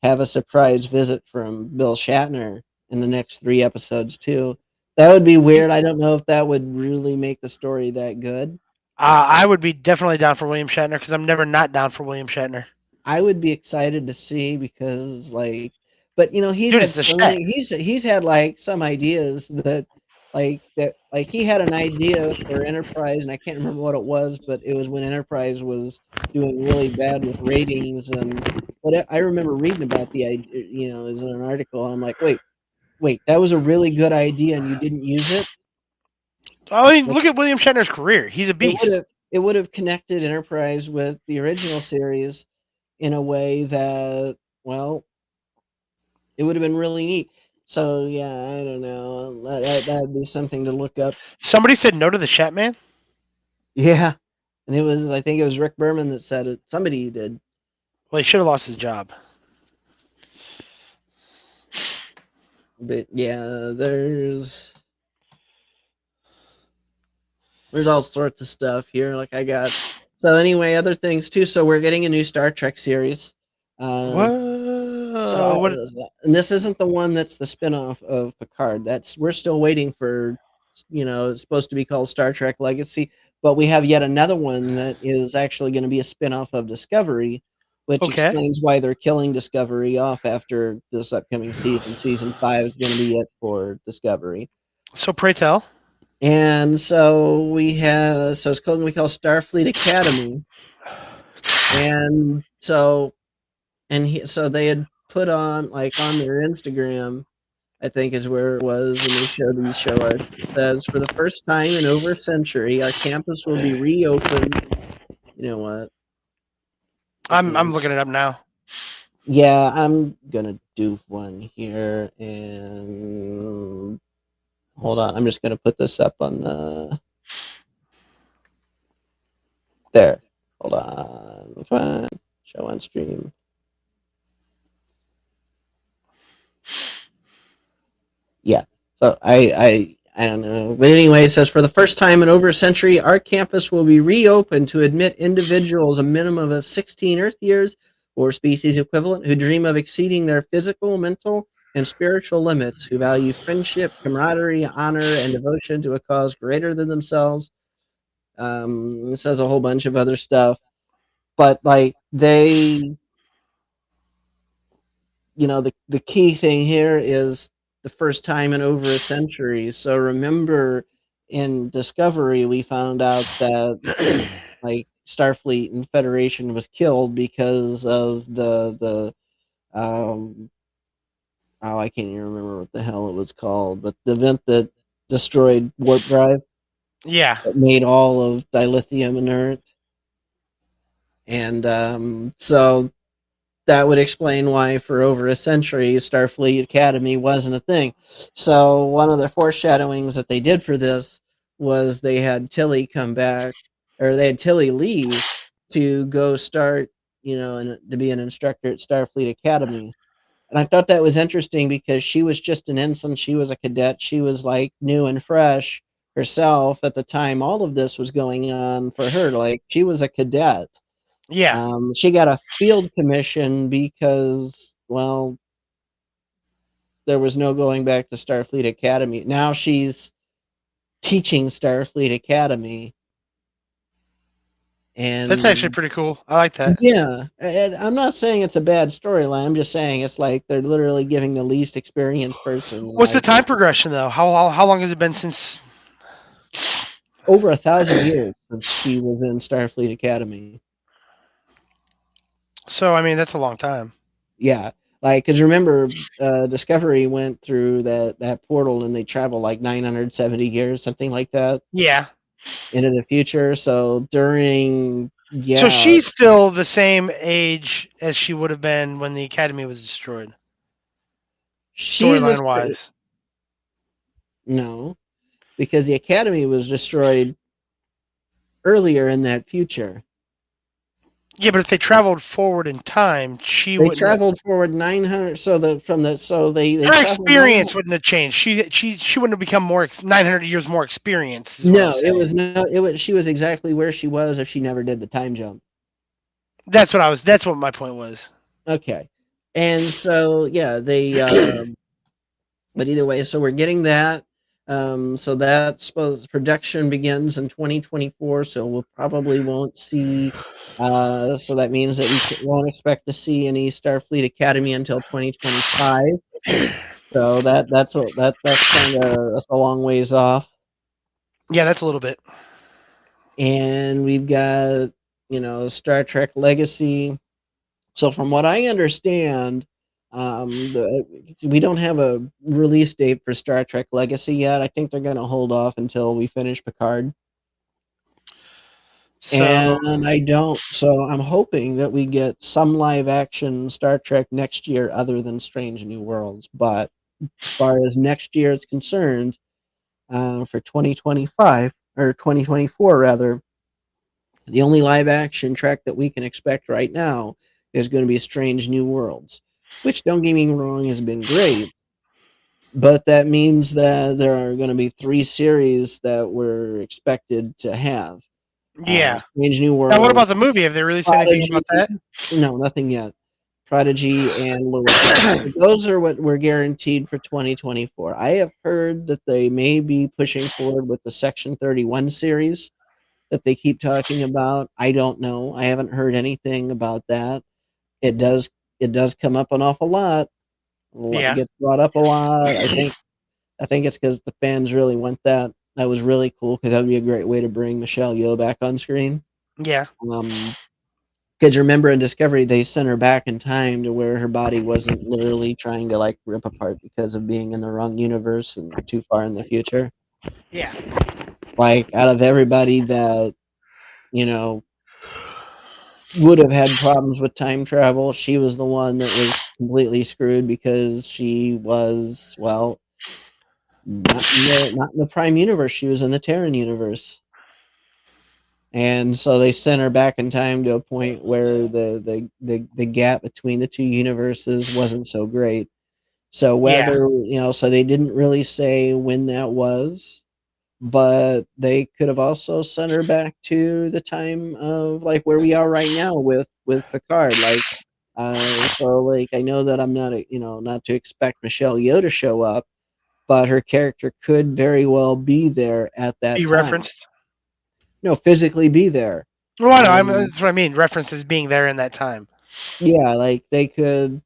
have a surprise visit from Bill Shatner in the next 3 episodes too. That would be weird. I don't know if that would really make the story that good. I would be definitely down for William Shatner because I'm never not down for William Shatner. I would be excited to see because like But he's Dude, had it's the so Shet. many. He's had like some ideas that he had an idea for Enterprise, and I can't remember what it was, but it was when Enterprise was doing really bad with ratings. And what I remember reading about the idea, is in an article. I'm like, wait, that was a really good idea, and you didn't use it. I mean, Like, look at William Shatner's career. He's a it would beast. have it would have connected Enterprise with the original series in a way that, well, it would have been really neat. So yeah, I don't know. That'd be something to look up. Somebody said no to the Shat Man. Yeah, and I think it was Rick Berman that said it. Somebody did. Well, he should have lost his job. But yeah, there's all sorts of stuff here. Like I got. So anyway, other things too. So we're getting a new Star Trek series. What? So What? and this isn't the one that's the spinoff of Picard. We're still waiting for. It's supposed to be called Star Trek Legacy, but we have yet another one that is actually going to be a spinoff of Discovery, which Okay. explains why they're killing Discovery off after this upcoming season. Season 5 is going to be it for Discovery. So pray tell. And so it's called, we call Starfleet Academy. And so they had put on, like, on their Instagram, I think is where it was, and they show us. It says, for the first time in over a century, our campus will be reopened. You know what? I'm looking it up now. Yeah, I'm gonna do one here, and hold on. I'm just gonna put this up on the there. Hold on. Come on. Show on stream. Yeah. So I don't know. But anyway, it says, for the first time in over a century, our campus will be reopened to admit individuals a minimum of 16 Earth years or species equivalent who dream of exceeding their physical, mental, and spiritual limits, who value friendship, camaraderie, honor, and devotion to a cause greater than themselves. It says a whole bunch of other stuff. But like the key thing here is the first time in over a century. So remember, in Discovery, we found out that like Starfleet and Federation was killed because of the oh, I can't even remember what the hell it was called, but the event that destroyed warp drive Yeah. that made all of dilithium inert. And so that would explain why for over a century Starfleet Academy wasn't a thing. So one of the foreshadowings that they did for this was they had Tilly come back, or they had Tilly leave to go start, and to be an instructor at Starfleet Academy. And I thought that was interesting because she was just an ensign, she was a cadet, she was like new and fresh herself at the time all of this was going on for her. Like, she was a cadet. Yeah. She got a field commission because, well, there was no going back to Starfleet Academy. Now she's teaching Starfleet Academy, That's actually and pretty cool. I like that. yeah, and I'm not saying it's a bad storyline. I'm just saying it's like they're literally giving the least experienced person What's the like time progression though? How long has it been since? over 1,000 years since she was in Starfleet Academy. So I mean, that's a long time. Yeah, like, because remember, Discovery went through that portal and they traveled like 970 years, something like that, Yeah. into the future. So So yeah, she's still the same age as she would have been when the academy was destroyed, she's a storyline wise. no, because the Academy was destroyed earlier in that future. Yeah, but if they traveled forward in time, she They wouldn't. traveled forward 900. So they Her traveled 900. experience wouldn't have changed. She wouldn't have become 900 years more experienced. Is what I'm No, it saying. was no, it was she was exactly where she was if she never did the time jump. That's what I was. That's what my point was. Okay, and so yeah, they but either way, so we're getting that. So that suppose production begins in 2024. So we'll probably won't see. So that means that won't expect to see any Starfleet Academy until 2025. So that's kind of that's a long ways off. Yeah, that's a little bit. And we've got Star Trek Legacy. So from what I understand, we don't have a release date for Star Trek Legacy yet. I think they're going to hold off until we finish Picard. So And I don't. So I'm hoping that we get some live action Star Trek next year other than Strange New Worlds. But as far as next year is concerned, for 2025 or 2024 rather, the only live action Trek that we can expect right now is going to be Strange New Worlds, which, don't get me wrong, has been great. But that means that there are going to be 3 series that we're expected to have. yeah. Strange New Now, what about Worlds, the movie? Have they released anything Prodigy. about that? No, nothing yet. Prodigy and Lower Decks. Those are what we're guaranteed for 2024. I have heard that they may be pushing forward with the Section 31 series that they keep talking about. I don't know. I haven't heard anything about that. It does come up an awful lot. It Yeah, gets brought up a lot. I think it's because the fans really want that. That was really cool because that would be a great way to bring Michelle Yeoh back on screen. yeah, Um, Because remember in Discovery, they sent her back in time to where her body wasn't literally trying to like rip apart because of being in the wrong universe and too far in the future. yeah, Like out of everybody that you know would have had problems with time travel, she was the one that was completely screwed because she was not in the Prime universe. She was in the Terran universe. And so they sent her back in time to a point where the gap between the two universes wasn't so great. So yeah, so they didn't really say when that was, but they could have also sent her back to the time of like where we are right now with Picard. So I know that I'm not not to expect Michelle Yeoh to show up, but her character could very well be there at that be time. referenced. No, physically be there. Well, I know. Um, That's what I mean. Referenced as being there in that time. yeah, like they could,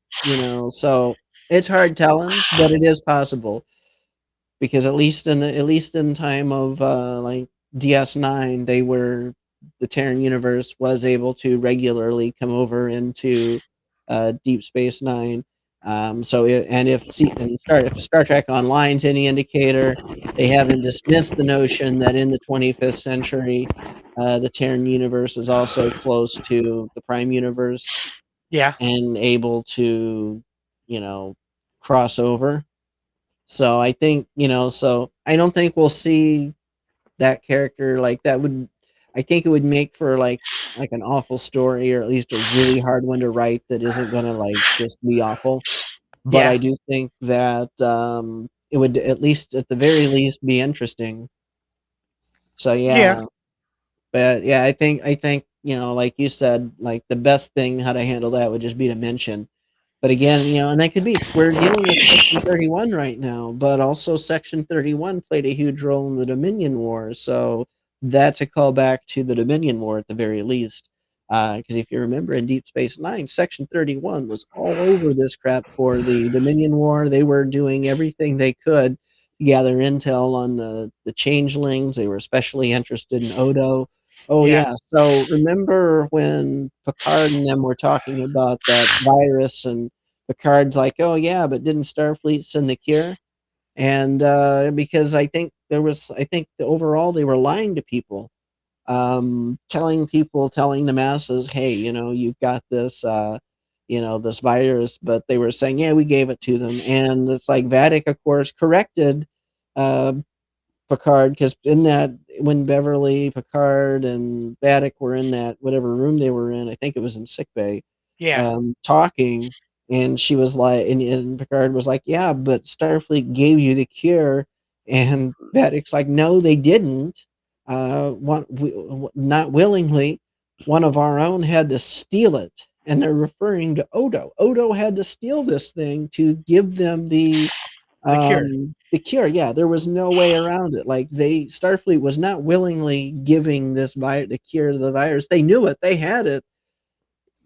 so it's hard telling, but it is possible because at least in time of like DS9, the Terran universe was able to regularly come over into Deep Space Nine. And if Star Trek Online's any indicator, they haven't dismissed the notion that in the 25th century, the Terran universe is also close to the Prime universe Yeah, and able to, you know, cross over. So I think, so I don't think we'll see that character like that would I think it would make for like an awful story or at least a really hard one to write that isn't gonna like just be awful. But yeah, I do think that it would at least at the very least be interesting. So yeah, yeah. But yeah, I think, like you said, like the best thing how to handle that would just be to mention. But again, and that could be we're dealing with Section 31 right now, but also Section 31 played a huge role in the Dominion War. So that's a callback to the Dominion War at the very least. Because if you remember in Deep Space Nine, Section 31 was all over this crap for the Dominion War. They were doing everything they could to gather intel on the changelings. They were especially interested in Odo. Oh yeah, yeah. So remember when Picard and them were talking about that virus, and Picard's like, "Oh yeah, but didn't Starfleet send the cure?" And because I think overall they were lying to people, telling the masses, "Hey, you've got this, this virus," but they were saying, "Yeah, we gave it to them," and it's like Vatic, of course, corrected. Uh, Picard, because in that when Beverly, Picard, and Baddock were in that whatever room they were in, I think it was in sickbay, yeah, talking, and she was like, and Picard was like, "Yeah, but Starfleet gave you the cure," and Baddock's like, "No, they didn't. Not willingly. One of our own had to steal it." And they're referring to Odo. Odo had to steal this thing to give them The Cure. The cure, yeah, there was no way around it. Like Starfleet was not willingly giving the cure to the virus. They knew it. They had it.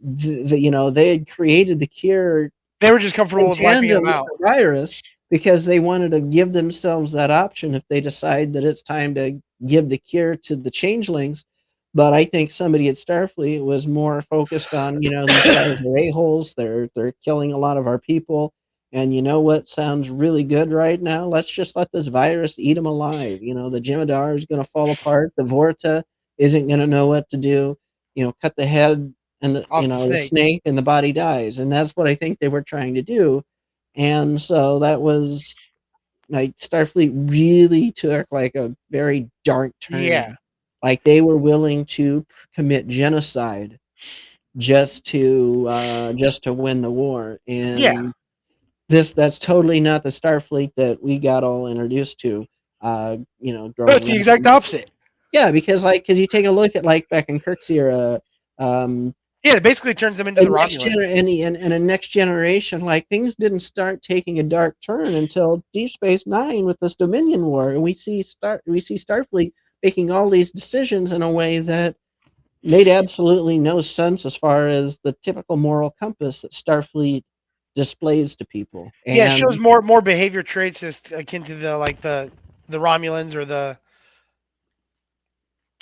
They had created the cure They were just comfortable in with wiping tandem them with out. the virus because they wanted to give themselves that option if they decide that it's time to give the cure to the changelings. But I think somebody at Starfleet was more focused on, these guys are a-holes. They're killing a lot of our people. And you know what sounds really good right now? Let's just let this virus eat them alive. The Jemadar is going to fall apart. The Vorta isn't going to know what to do. Cut the head and Off the the snake. snake and the body dies, and that's what I think they were trying to do. And so that was like Starfleet really took like a very dark Yeah. turn. Like they were willing to commit genocide just to win the war. Yeah. And that's totally not the Starfleet that we got all introduced to But it's growing the up. exact opposite. Yeah, because you take a look at like back in Kirk's era, um, Yeah, it basically turns them into the and Romulans. a next generation, like things didn't start taking a dark turn until Deep Space Nine with this Dominion War, and we see Starfleet making all these decisions in a way that made absolutely no sense as far as the typical moral compass that Starfleet displays to people. Yeah, it shows And more behavior traits that's akin to the Romulans or the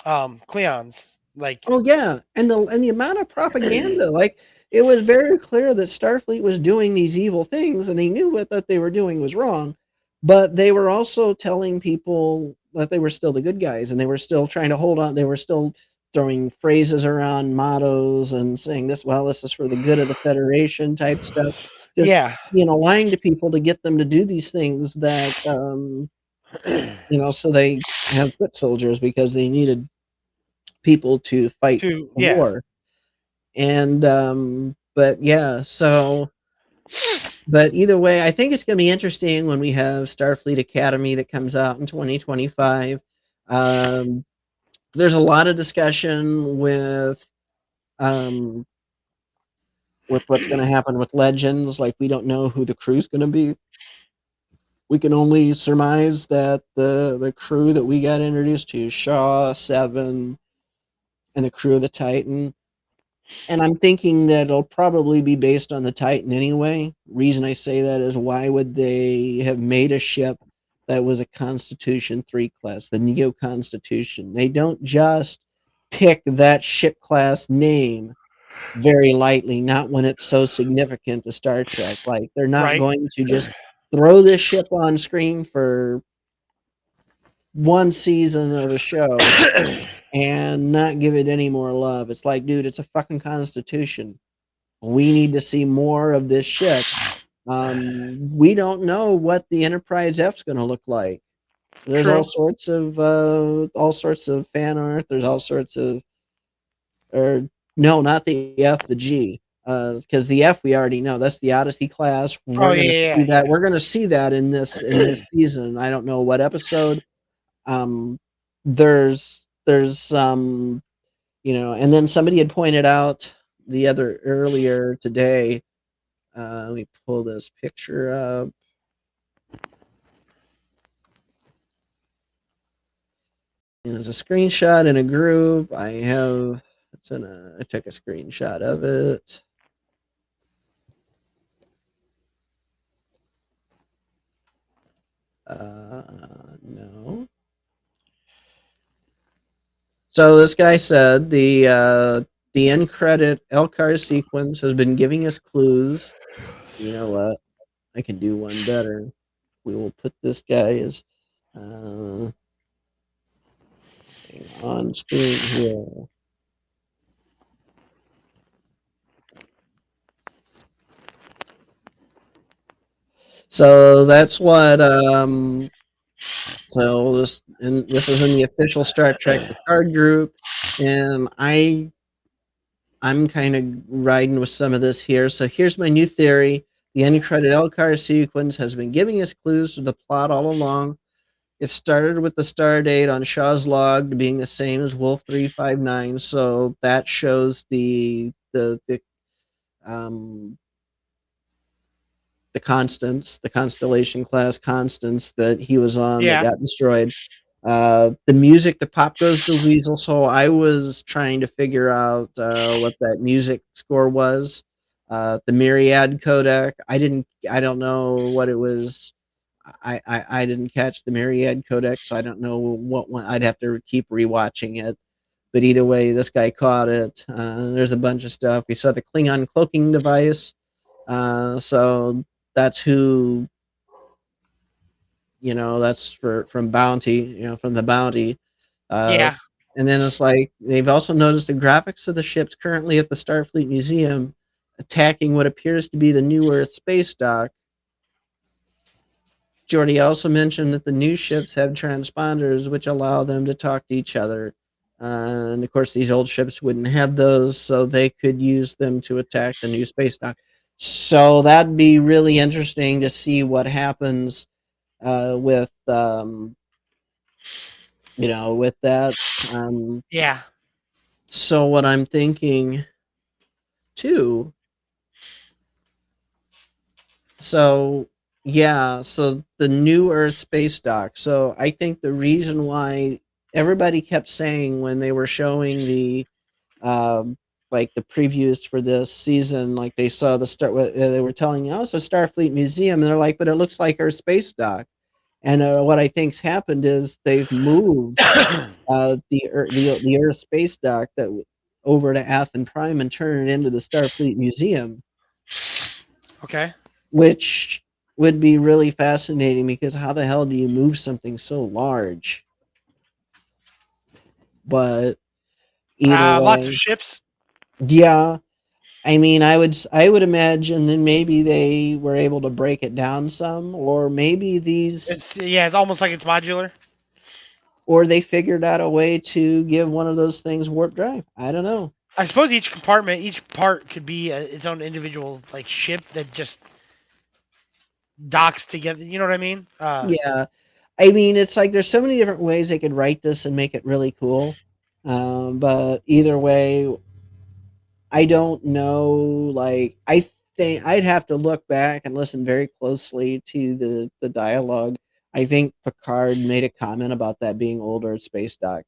Cleons. Like oh yeah, and the amount of propaganda, like it was very clear that Starfleet was doing these evil things, and they knew what that they were doing was wrong, but they were also telling people that they were still the good guys, and they were still trying to hold on. They were still throwing phrases around, mottos, and saying this. Well, this is for the good of the Federation type stuff. Just yeah. lying to people to get them to do these things that so they have foot soldiers because they needed people to fight To the yeah. war. And but yeah, but either way, I think it's going to be interesting when we have Starfleet Academy that comes out in 2025. Um, there's a lot of discussion um, with what's going to happen with Legends. Like we don't know who the crew's going to be. We can only surmise that the crew that we got introduced to, Shaw, Seven, and the crew of the Titan, and I'm thinking that it'll probably be based on the Titan anyway. Reason I say that is why would they have made a ship that was a Constitution 3 class, the Neo Constitution? They don't just pick that ship class name very lightly, not when it's so significant to Star Trek. Like they're not Right. going to just throw this ship on screen for one season of a show and not give it any more love. It's like, dude, it's a fucking Constitution. We need to see more of this ship. We don't know what the Enterprise F's going to look like. There's True. all sorts of fan art. There's all sorts of, or no, not the F, the G, because the F we already know. That's the Odyssey class. Oh We're going to yeah, see yeah, that. We're going to see that in this season. I don't know what episode. Um, there's and then somebody had pointed out the other earlier today. Let me pull this picture up. There's a screenshot in a group. I took a screenshot of it. No. So this guy said the end credit Elcar sequence has been giving us clues. You know what? I can do one better. We will put this guy as on screen here. So that's what this is in the official Star Trek Picard group, and I'm kind of riding with some of this here. So here's my new theory. The end credit Elcar sequence has been giving us clues to the plot all along. It started with the star date on Shaw's log being the same as Wolf 359, so that shows the um the Constance, the Constellation class Constance that he was on that Yeah. got destroyed. The music, the Pop Goes the Weasel. So I was trying to figure out what that music score was. The Myriad codec. I don't know what it was. I didn't catch the Myriad codec, so I don't know what one. I'd have to keep rewatching it. But either way, this guy caught it. There's a bunch of stuff. We saw the Klingon cloaking device. So that's who, that's from Bounty, from the Bounty. Uh, Yeah. and then it's like they've also noticed the graphics of the ships currently at the Starfleet Museum attacking what appears to be the New Earth space dock. Jordy also mentioned that the new ships have transponders which allow them to talk to each other. And of course, these old ships wouldn't have those, so they could use them to attack the new space dock. So that'd be really interesting to see what happens with with that. Um, Yeah. so what I'm thinking too. So yeah, so the new Earth space dock. So I think the reason why everybody kept saying when they were showing the um, like the previews for this season, like they saw the start, they were telling, oh, it's a Starfleet museum, and they're like, but it looks like our space dock. And what I think's happened is they've moved the Earth space dock over to Athen Prime and turned it into the Starfleet Museum, Okay. which would be really fascinating because how the hell do you move something so large? But either Lots of way, ships. yeah. I mean, I would imagine that maybe they were able to break it down some, or maybe It's almost like it's modular. or they figured out a way to give one of those things warp drive. I don't know. I suppose each compartment, each part could be its own individual like ship that just docks together. You know what I mean? Yeah, I mean, it's like there's so many different ways they could write this and make it really cool. But either way, I don't know. Like, I think I'd have to look back and listen very closely to the dialogue. I think Picard made a comment about that being older at Space Dock.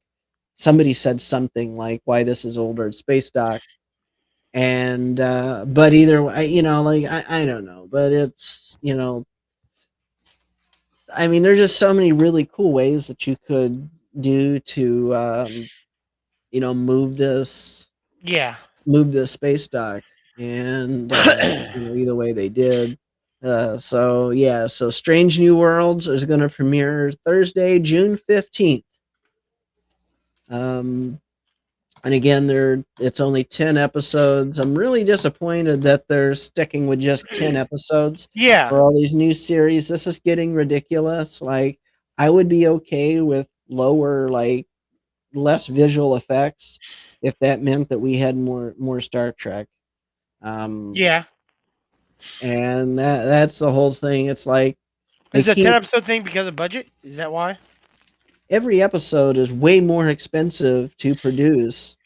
Somebody said something like, "Why this is older at Space Dock," and but either way, like I don't know, but it's I mean, there's just so many really cool ways that you could do to move this yeah. space dock, and either way they did. So yeah, so Strange New Worlds is going to premiere Thursday, June 15th. Um, and again, it's only 10 episodes. I'm really disappointed that they're sticking with just 10 episodes Yeah. for all these new series. This is getting ridiculous. Like, I would be okay with lower, like less visual effects if that meant that we had more Star Trek. Um, Yeah. and that's the whole thing. It's like they Is it a 10 keep episode thing because of budget? Is that why? every episode is way more expensive to produce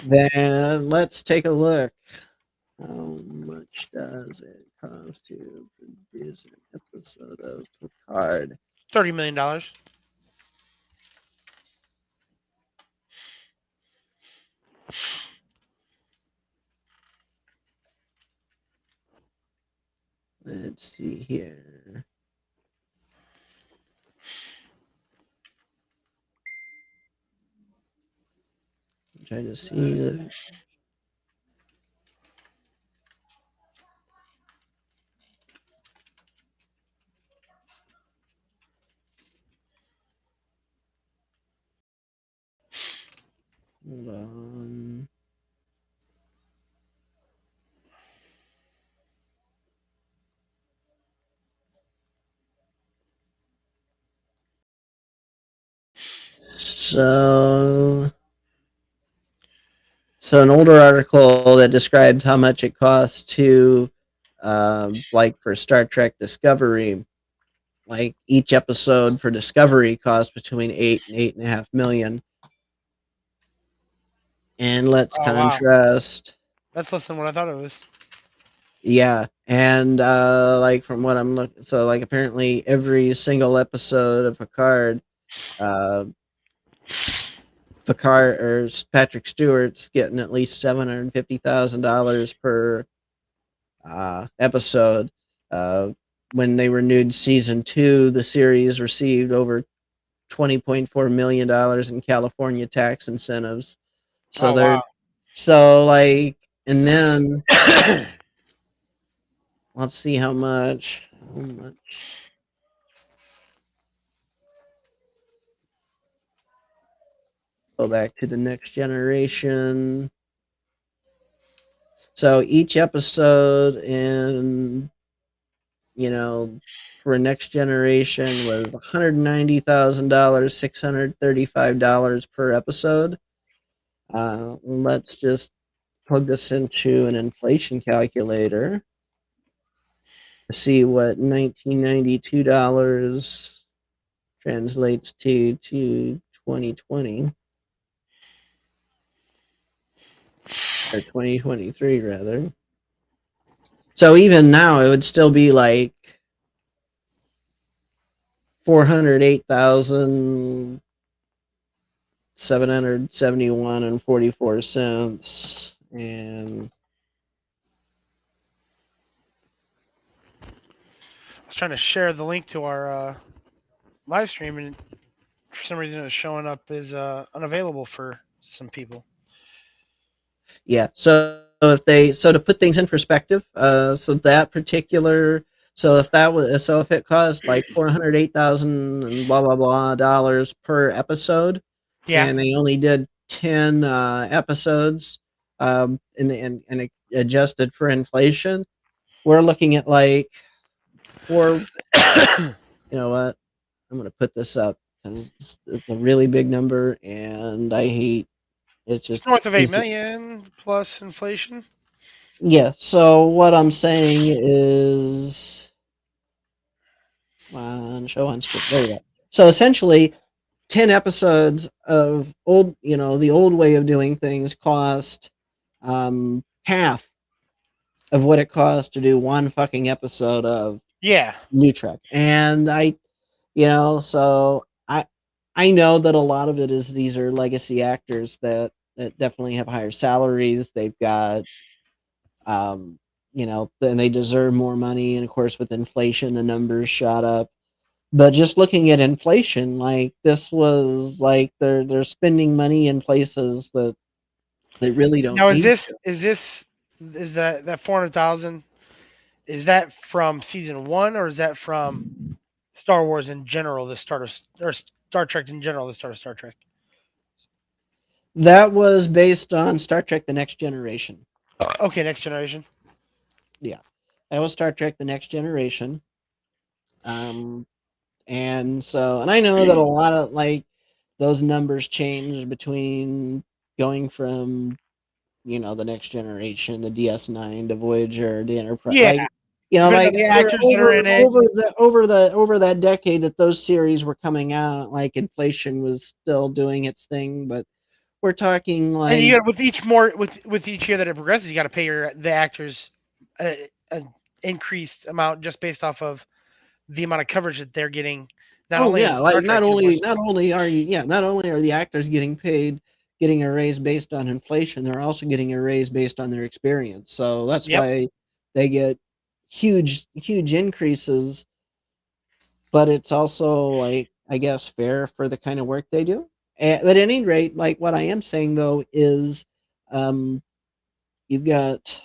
than let's take a look. How much does it cost to produce an episode of Picard? $30 million. Let's see here. I'm trying to see the hold on. So So an older article that described how much it costs to, like for Star Trek Discovery, like each episode for Discovery costs between 8 and 8.5 million. And let's Oh wow, contrast. that's less than what I thought it was. Yeah, and like from what I'm looking, so like apparently every single episode of uh, Picard or Patrick Stewart's getting at least $750,000 per episode. Uh, when they renewed season two, the series received over $20.4 million in California tax incentives. So Oh they're wow. so like, and then let's see how much. How much? Go back to the next generation. So each episode in, you know, for next generation was $190,000, $635 per episode. Let's just plug this into an inflation calculator to see what $1992 translates to 2020 or 2023 rather. So even now, it would still be like 408,771.44 and I was trying to share the link to our live stream, and for some reason it was showing up as unavailable for some people. yeah. So to put things in perspective, so that particular so if it cost like 408,000 and blah blah blah dollars per episode, Yeah. and they only did 10 episodes, and it adjusted for inflation, we're looking at like four. You know what? I'm gonna put this up because it's a really big number, and I hate it's It's just north of 8 easy. million plus inflation. Yeah. So what I'm saying is, on show on screen. There we go. So essentially, 10 episodes of the old way of doing things cost half of what it costs to do one fucking episode of Yeah. New Trek. And so I know that a lot of it is these are legacy actors that definitely have higher salaries. They've got and they deserve more money. And of course, with inflation, the numbers shot up. But just looking at inflation, like this was like they're spending money in places that they really don't Now need. is that 400,000? Is that from season one, or is that from Star Wars in general? The start of or Star Trek in general? The start of Star Trek. That was based on Star Trek: The Next Generation. Okay, Next Generation. Yeah, that was Star Trek: The Next Generation. Um, and I know that a lot of like those numbers change between going from the Next Generation, the DS9, the Voyager, the Enterprise, Yeah, like depending like on the actors that are in it. over that decade that those series were coming out, like inflation was still doing its thing, but we're talking And you like got with each year that it progresses, you got to pay the actors an increased amount just based off of the amount of coverage that they're getting, not oh only in yeah, Star like Trek universe. not only are the actors getting a raise based on inflation, they're also getting a raise based on their experience. So that's Yep. why they get huge increases, but it's also like I guess fair for the kind of work they do. But at any rate, like what I am saying though is, um, you've got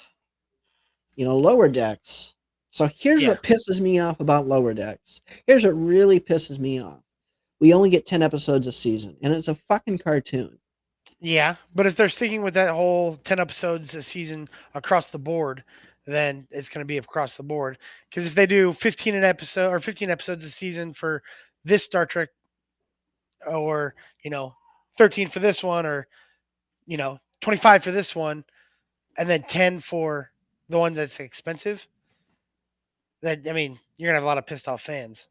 lower decks. So here's Yeah. what pisses me off about lower decks. Here's what really pisses me off. We only get 10 episodes a season, and it's a fucking cartoon. Yeah. But if they're sticking with that whole 10 episodes a season across the board, then it's going to be across the board. Because if they do 15 an episode or 15 episodes a season for this Star Trek, or 13 for this one, or 25 for this one, and then 10 for the one that's expensive, that I mean, you're gonna have a lot of pissed off fans.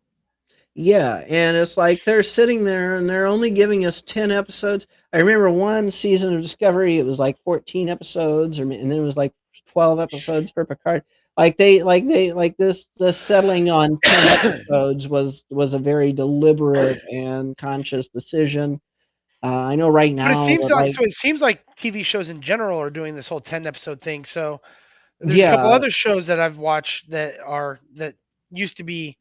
Yeah, and it's like they're sitting there and they're only giving us 10 episodes. I remember one season of Discovery, it was like 14 episodes, and then it was like 12 episodes for Picard. like this the settling on 10 episodes was a very deliberate and conscious decision. I know right But it now seems that like like so. It seems like TV shows in general are doing this whole 10 episode thing. So there's a couple yeah, other shows that I've watched that used to be,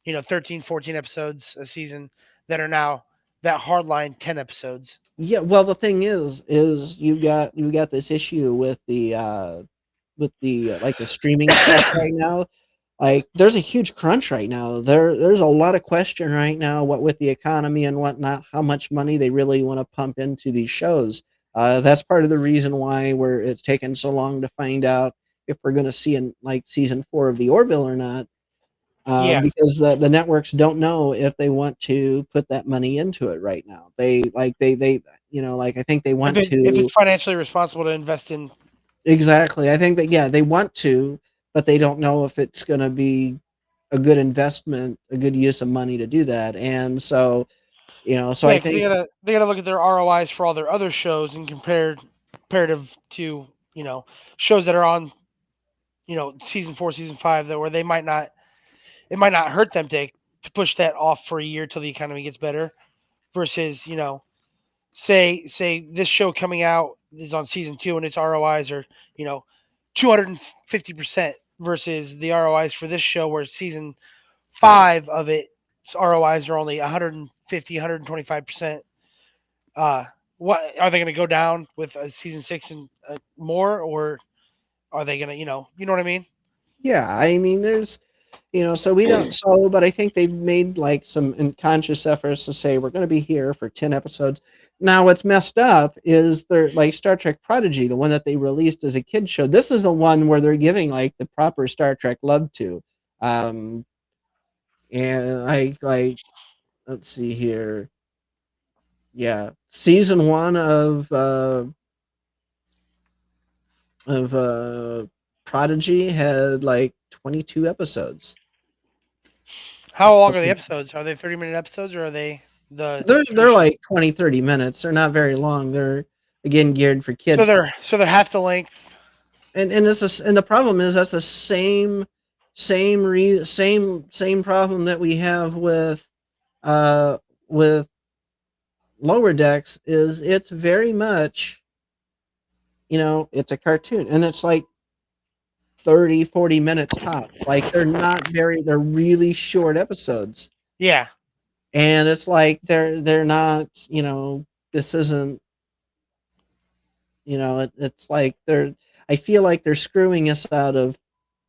13, 14 episodes a season that are now that hardline 10 episodes. yeah, well the thing is you got this issue with the like the streaming stuff right now. Like there's a huge crunch right now. There's a lot of question right now what with the economy and whatnot, how much money they really want to pump into these shows. That's part of the reason why it's taken so long to find out if we're going to see in like season 4 of the Orville or not. Yeah, Because the networks don't know if they want to put that money into it right now. They like I think they if want if to. it's financially responsible to invest in. Exactly. I think that yeah, they want to, but they don't know if it's going to be a good investment, a good use of money to do that. And so, so Yeah, I because think they gotta look at their ROIs for all their other shows and comparative to shows that are on season 4, season 5 that where they might not it might not hurt them to push that off for a year till the economy gets better versus say this show coming out is on season 2 and its ROIs are 250% versus the ROIs for this show where season 5 of its ROIs are only 150 125%. uh what are they going to go down with season 6 and more, or are they going to what I mean? yeah, I mean there's so we don't but I think they've made like some unconscious efforts to say we're going to be here for 10 episodes. Now what's messed up is they're like Star Trek Prodigy, the one that they released as a kid show. This is the one where they're giving like the proper Star Trek love to. Um and I like let's see here. Yeah, season 1 of Prodigy had like 22 episodes. How long are the episodes? Are they 30-minute episodes, or are they the They're traditional? like 20-30 minutes. They're not very long. They're again geared for So kids. they're half the length. And the problem is that's the same problem that we have uh with Lower Decks is it's very much, it's a cartoon and it's like 30-40 minutes tops. Like they're really short episodes. Yeah. And it's like they're not, this isn't, it's like I feel like they're screwing us out of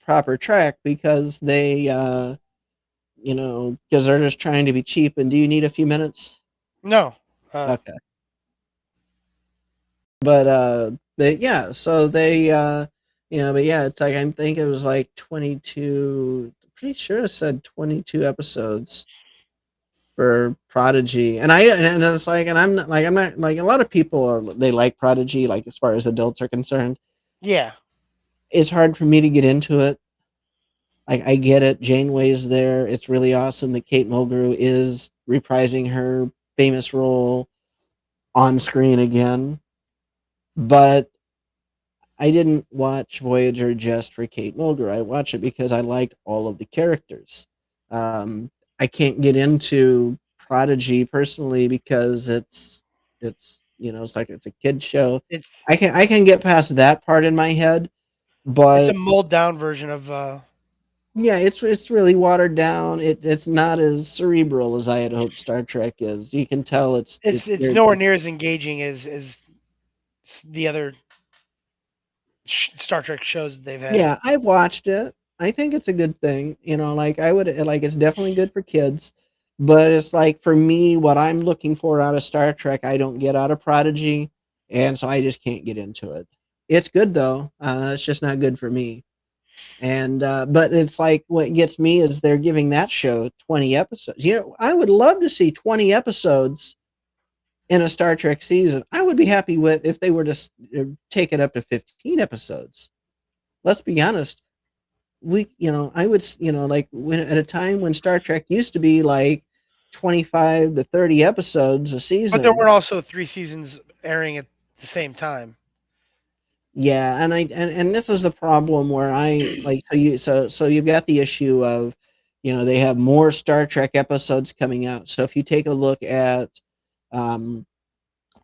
proper track because because they're just trying to be cheap. And do you need a few minutes? No. Okay. But yeah, so they but yeah, it's like I think it was like 22, pretty sure it said 22 episodes for Prodigy. And it's like, and I'm not like a lot of people they like Prodigy, like as far as adults are concerned. Yeah. It's hard for me to get into it. I get it. Janeway's there. It's really awesome that Kate Mulgrew is reprising her famous role on screen again. But I didn't watch Voyager just for Kate Mulgrew. I watched it because I liked all of the characters. I can't get into Prodigy personally because it's it's like it's a kid show. It's I can get past that part in my head, it's a but mulled down version of yeah, it's really watered down. It's not as cerebral as I had hoped Star Trek is. You can tell it's it's very nowhere near as engaging as the other Star Trek shows that they've had. yeah. I've watched it. I think it's a good thing. Like I would like it's definitely good for kids, but it's like for me, what I'm looking for out of Star Trek, I don't get out of Prodigy, and so I just can't get into it. It's good though. It's just not good for me. And but it's like what gets me is they're giving that show 20 episodes. I would love to see 20 episodes in a Star Trek season. I would be happy with if they were to take it up to 15 episodes. Let's be honest. I would, like when at a time when Star Trek used to be like 25 to 30 episodes a But there season. weren't also 3 seasons airing at the same time. Yeah, and this is the problem where I like so you've got the issue of, they have more Star Trek episodes coming out. So if you take a look at um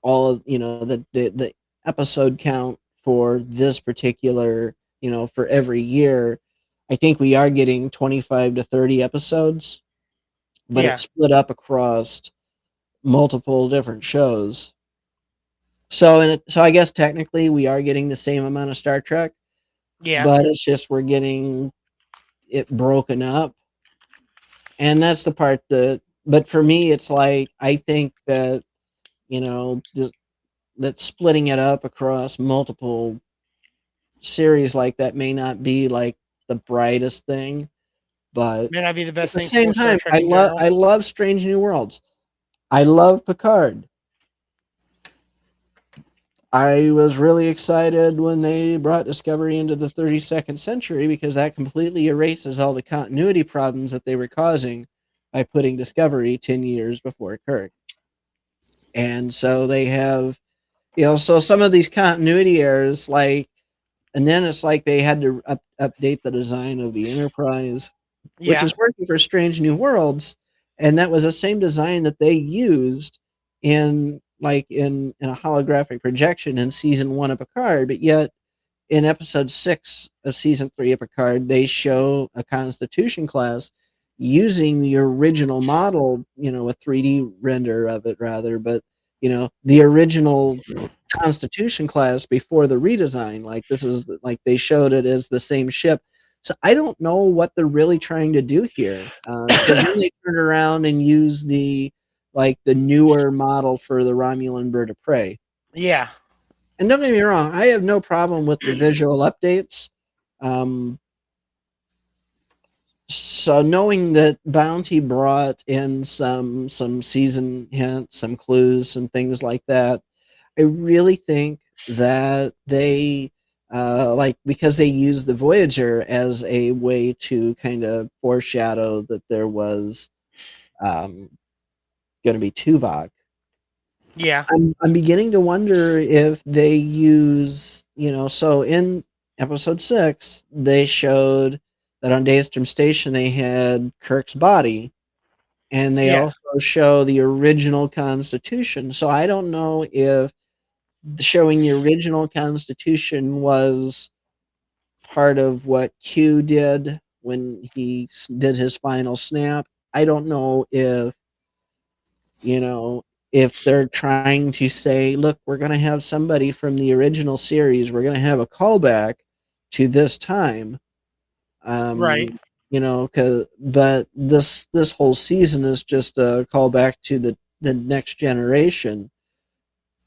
all of, the episode count for this particular, for every year, I think we are getting 25 to 30 episodes, but Yeah, it's split up across multiple different shows. So I guess technically we are getting the same amount of Star Trek, yeah, but it's just we're getting it broken up, and that's the part that. But for me, it's like I think that you know th- that splitting it up across multiple series like that may not be like the brightest thing, but may not be the at best the thing same for Star time, Trek in general. I love Strange New Worlds. I love Picard. I was really excited when they brought Discovery into the 32nd century because that completely erases all the continuity problems that they were causing by putting Discovery 10 years before Kirk. And so they have, so some of these continuity errors, like, and then it's like they had to update the design of the Enterprise, which Yeah, is working for Strange New Worlds, and that was the same design that they used in a holographic projection in season 1 of Picard, but yet in episode 6 of season 3 of Picard, they show a Constitution class using the original model, a 3D render of it rather, but the original Constitution class before the redesign. Like this is like they showed it as the same ship. So I don't know what they're really trying to do here, because then they turned around and used the newer model for the Romulan bird of prey. yeah, And don't get me wrong, I have no problem with the visual updates. Um, so knowing that Bounty brought in some season hints, some clues, and things like that, I really think that they like because they used the Voyager as a way to kind of foreshadow that there was um, going to be Tuvok. yeah, I'm beginning to wonder if they use, so in episode 6, they showed that on Daystrom Station they had Kirk's body, and they yeah. also show the original Constitution. So I don't know if showing the original Constitution was part of what Q did when he did his final snap. I don't know you know, if they're trying to say, look, we're going to have somebody from the original series, we're going to have a callback to this time. Right. But this whole season is just a callback to the next generation.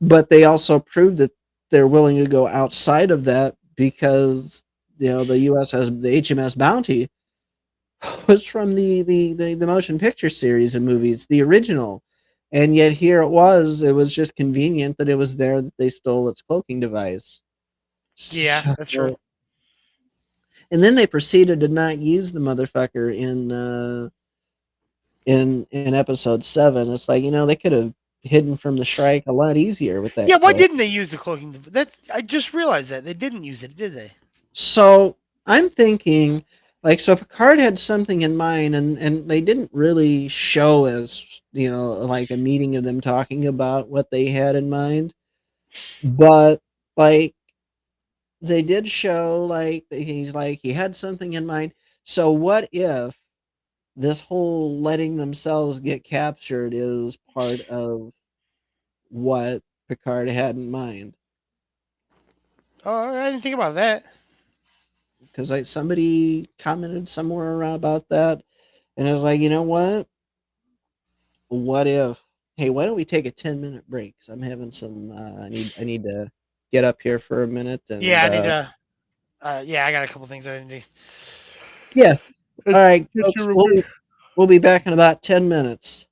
But they also proved that they're willing to go outside of that because the U.S. has the HMS Bounty was from the motion picture series and movies, the original. And yet here it was just convenient that it was there that they stole its cloaking device. Yeah, So, that's true. and then they proceeded to not use the motherfucker in episode 7. It's like, they could have hidden from the Shrike a lot easier with that Yeah, why clip. didn't they use the cloaking? That's I just realized that they didn't use it, did they? So I'm thinking, like, so Picard had something in mind, and they didn't really show us, like a meeting of them talking about what they had in mind, but like they did show like that he's like he had something in mind. So what if this whole letting themselves get captured is part of what Picard had in mind? Oh, I didn't think about that. Because like somebody commented somewhere around about that, and I was like, you know what if, hey, why don't we take a 10-minute break? Because I'm having some I need to get up here for a minute, Yeah, and I need to. Yeah, I got a couple things I need yeah. to All right, get to folks, real quick. we'll be back in about 10 minutes.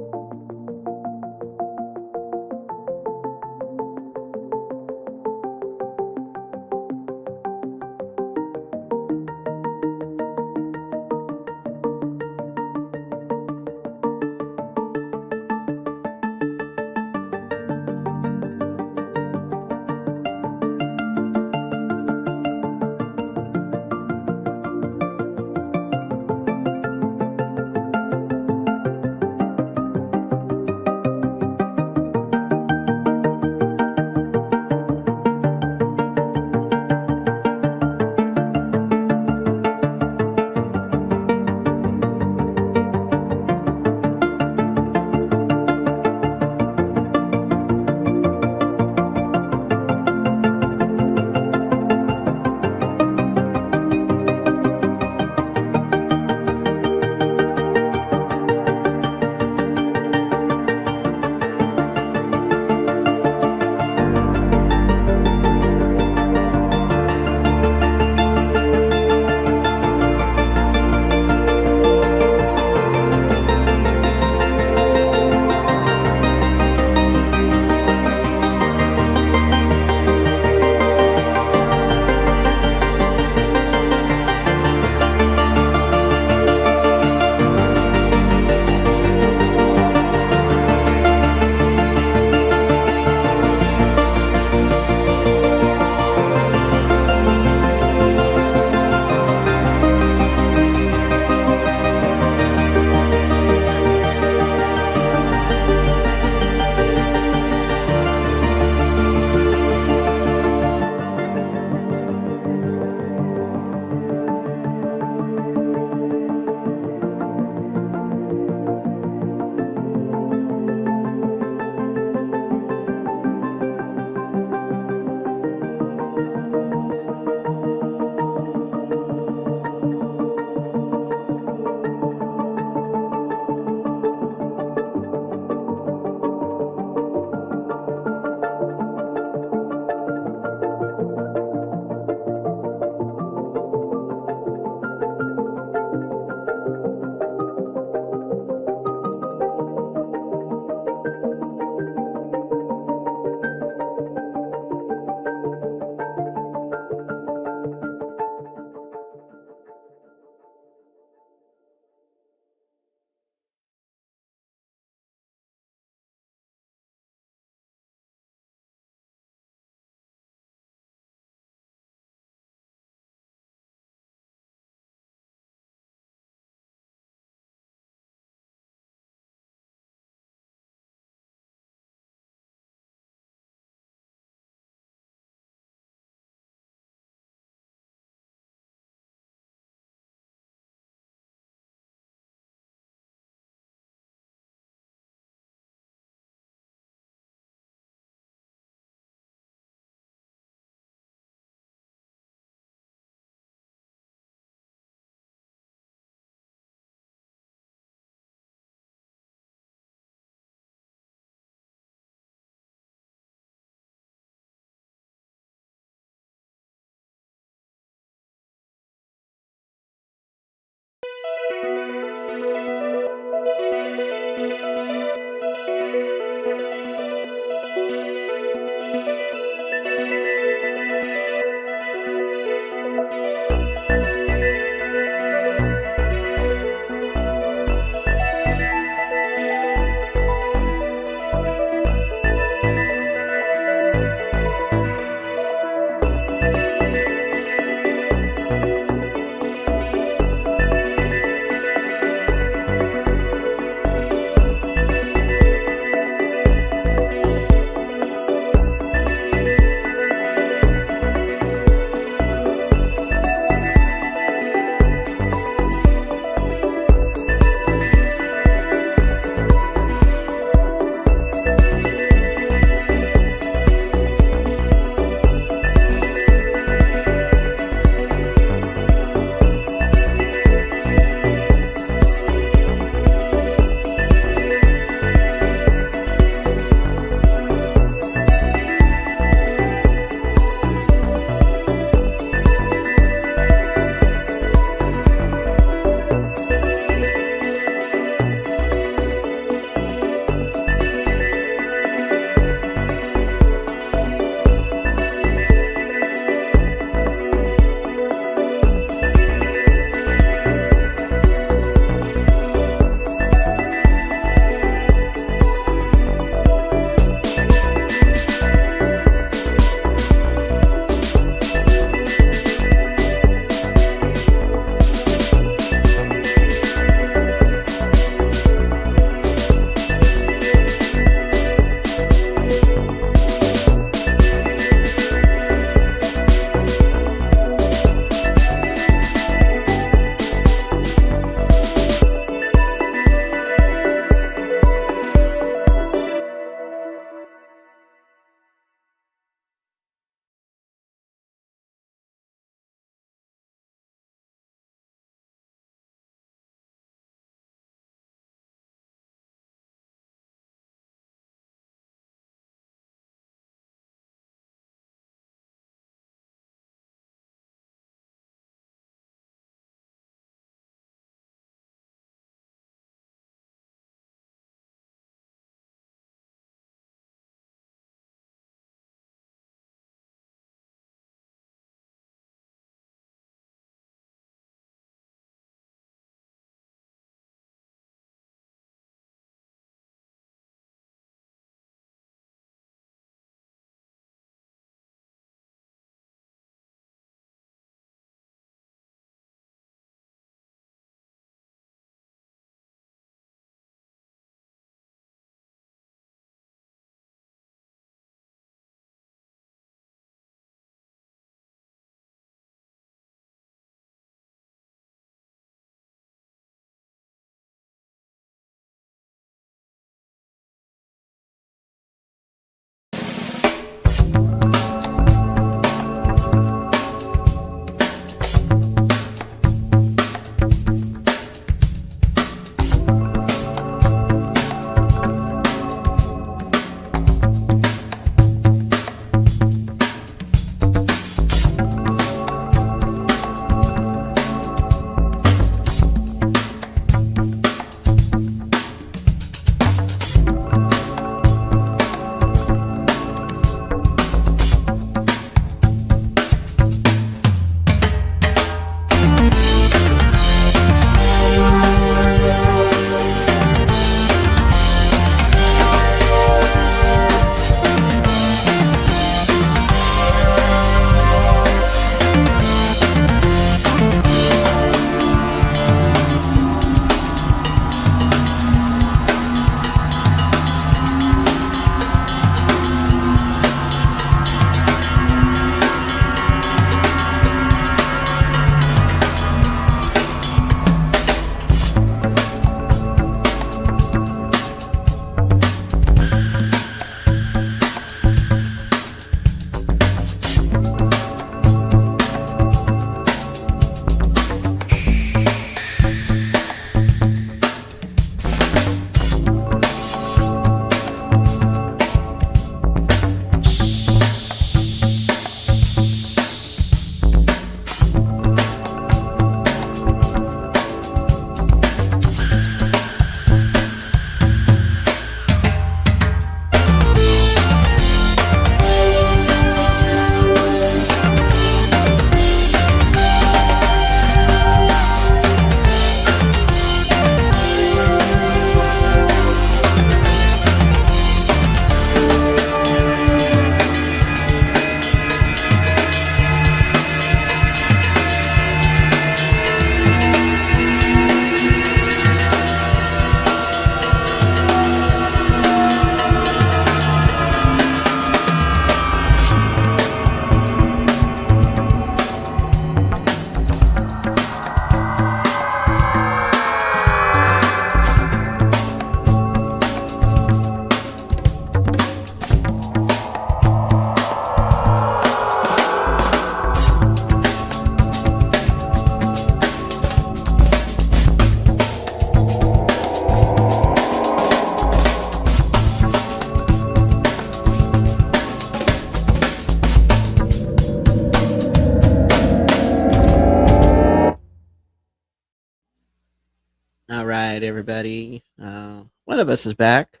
everybody. One of us is back.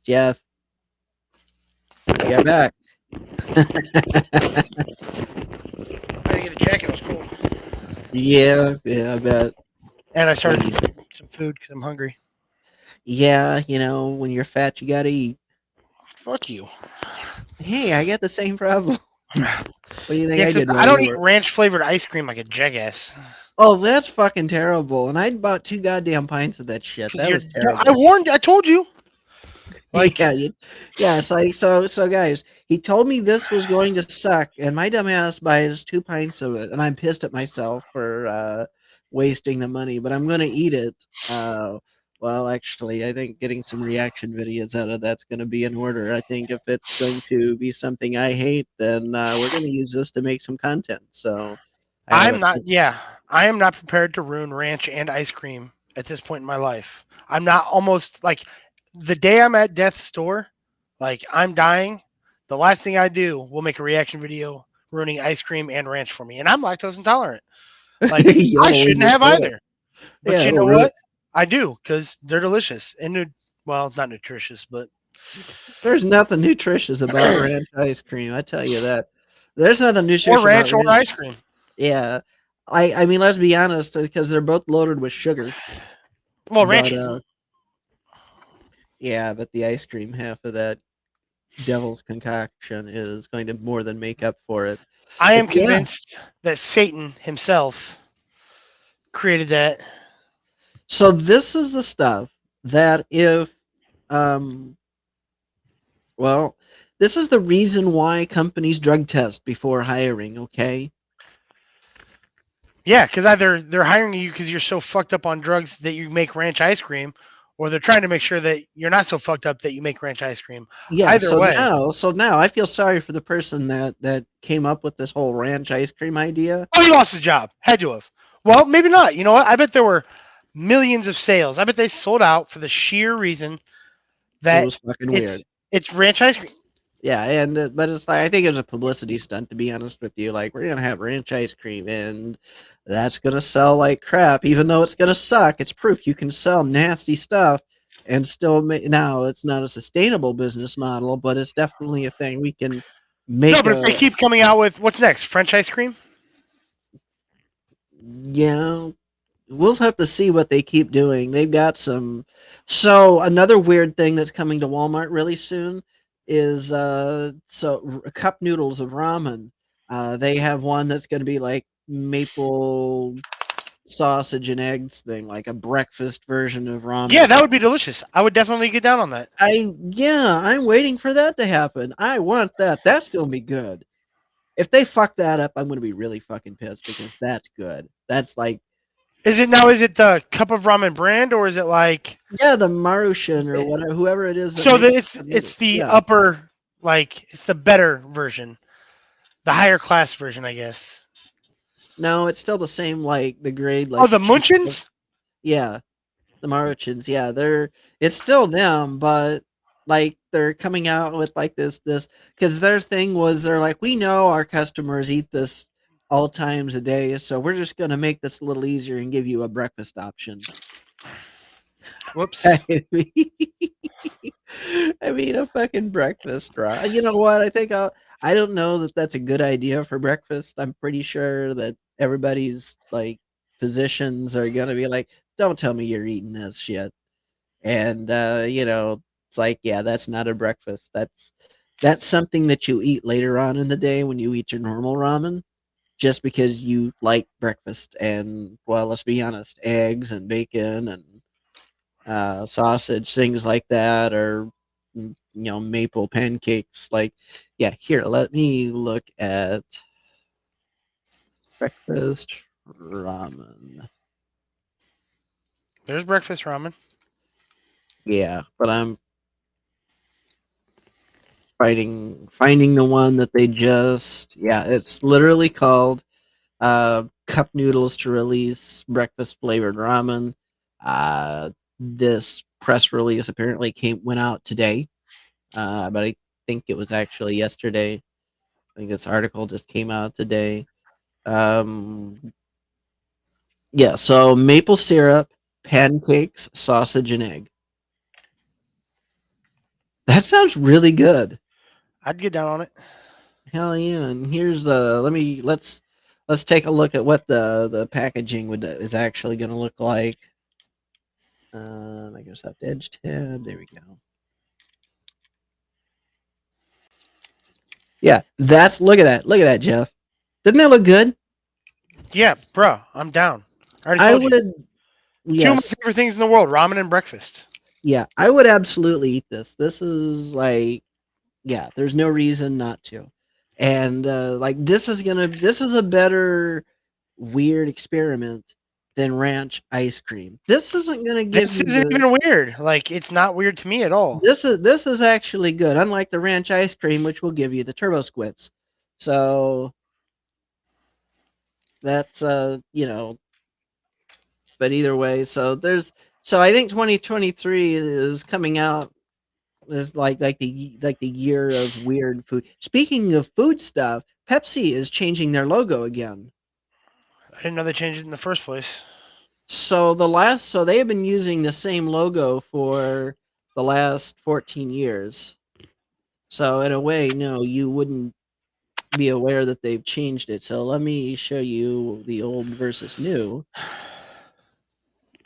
Jeff, we are back. I had to get a jacket. It was cold. Yeah, I bet. And I started We, some food because I'm hungry. yeah, when you're fat, you gotta eat. Fuck you. Hey, I got the same problem. What do you think Yeah, I except did I while don't you eat were? ranch flavored ice cream like a jackass. Oh, that's fucking terrible. And I bought 2 goddamn pints of that shit. Because That you're, was I terrible. warned, I told you. Like, Yeah, yeah. So guys, he told me this was going to suck, and my dumbass buys 2 pints of it, and I'm pissed at myself for wasting the money. But I'm going to eat it. Well, actually, I think getting some reaction videos out of that's going to be in order. I think if it's going to be something I hate, then we're going to use this to make some content. So I have I'm a not, yeah, I am not prepared to ruin ranch and ice cream at this point in my life. I'm not almost like the day I'm at death's door, like I'm dying. The last thing I do will make a reaction video ruining ice cream and ranch for me. And I'm lactose intolerant. Like, I yodel in shouldn't your have throat. either. But Yeah, you it'll know ruin. what? I do because they're delicious and well, not nutritious, but There's nothing nutritious about ranch ice cream. I tell you that. There's nothing or nutritious about ranch or ranch. ice cream. Yeah, I mean, let's be honest, because they're both loaded with sugar. Well, ranch But isn't. yeah, but the ice cream half of that devil's concoction is going to more than make up for it. I But am yeah, convinced that Satan himself created that. so this is the stuff that if um well, this is the reason why companies drug test before hiring. Okay. Yeah, because either they're hiring you because you're so fucked up on drugs that you make ranch ice cream, or they're trying to make sure that you're not so fucked up that you make ranch ice cream. Yeah, Either so way, now I feel sorry for the person that came up with this whole ranch ice cream idea. oh, he lost his job. Had to have. Well, maybe not. You know what? I bet there were millions of sales. I bet they sold out for the sheer reason It that was fucking weird. it's it's ranch ice cream. Yeah, and but it's like I think it was a publicity stunt to be honest with you. Like we're gonna have ranch ice cream, and that's gonna sell like crap. Even though it's gonna suck, it's proof you can sell nasty stuff and still make. Now it's not a sustainable business model, but it's definitely a thing we can No, make but if they a. keep coming out with what's next, French ice cream. Yeah, we'll have to see what they keep doing. They've got some. So another weird thing that's coming to Walmart really soon is cup noodles of ramen. They have one that's going to be like maple sausage and eggs thing, like a breakfast version of Yeah, ramen. that would be delicious. I would definitely get down on that. I'm waiting for that to happen. I want that. That's going to be good. If they fuck that up, I'm going to be really fucking pissed because that's good. That's like Is it now? Is it the cup of ramen brand or is it like yeah, the Marushin or whatever, whoever it is that so? makes It's the it's noodles. the Yeah, upper like it's the better version, the higher class version, I guess. no, it's still the same, like the grade, Oh, like the the cheapest. Munchins. Yeah, the Maruchins. Yeah, they're it's still them, but like they're coming out with like this because their thing was they're like we know our customers eat this all times a day, so we're just gonna make this a little easier and give you a breakfast option. Whoops. I mean, I mean a fucking breakfast, right? You know what? I think I don't know that that's a good idea for breakfast. I'm pretty sure that everybody's like physicians are gonna be like, "Don't tell me you're eating this shit." And it's like, yeah, that's not a breakfast. That's something that you eat later on in the day when you eat your normal ramen, just because you like breakfast and well, let's be honest, eggs and bacon and sausage, things like that, or maple pancakes. Like, yeah, here, let me look at breakfast ramen. There's breakfast ramen. Yeah, but I'm finding the one that they just yeah, it's literally called cup noodles to release breakfast flavored ramen. This press release apparently went out today, but I think it was actually yesterday. I think this article just came out today. Um, yeah, so maple syrup, pancakes, sausage, and egg. That sounds really good. I'd get down on it. Hell yeah! And here's let's take a look at what the packaging is actually going to look like. I guess I have to edge tab. There we go. Yeah, that's look at that. Look at that, Jeff. Doesn't that look good? Yeah, bro, I'm down. I already I told you. would, Two of my yes, favorite things in the world: ramen and breakfast. yeah, I would absolutely eat this. This is like, yeah, there's no reason not to. And like this is a better weird experiment than ranch ice cream. This isn't gonna give This you isn't the even weird. Like, it's not weird to me at all. this is actually good, unlike the ranch ice cream, which will give you the turbo squits. So that's but either way, so I think 2023 is coming out is like the year of weird food. Speaking of food stuff, Pepsi is changing their logo again. I didn't know they changed it in the first place. So they have been using the same logo for the last 14 years. So in a way, no, you wouldn't be aware that they've changed it. So let me show you the old versus new.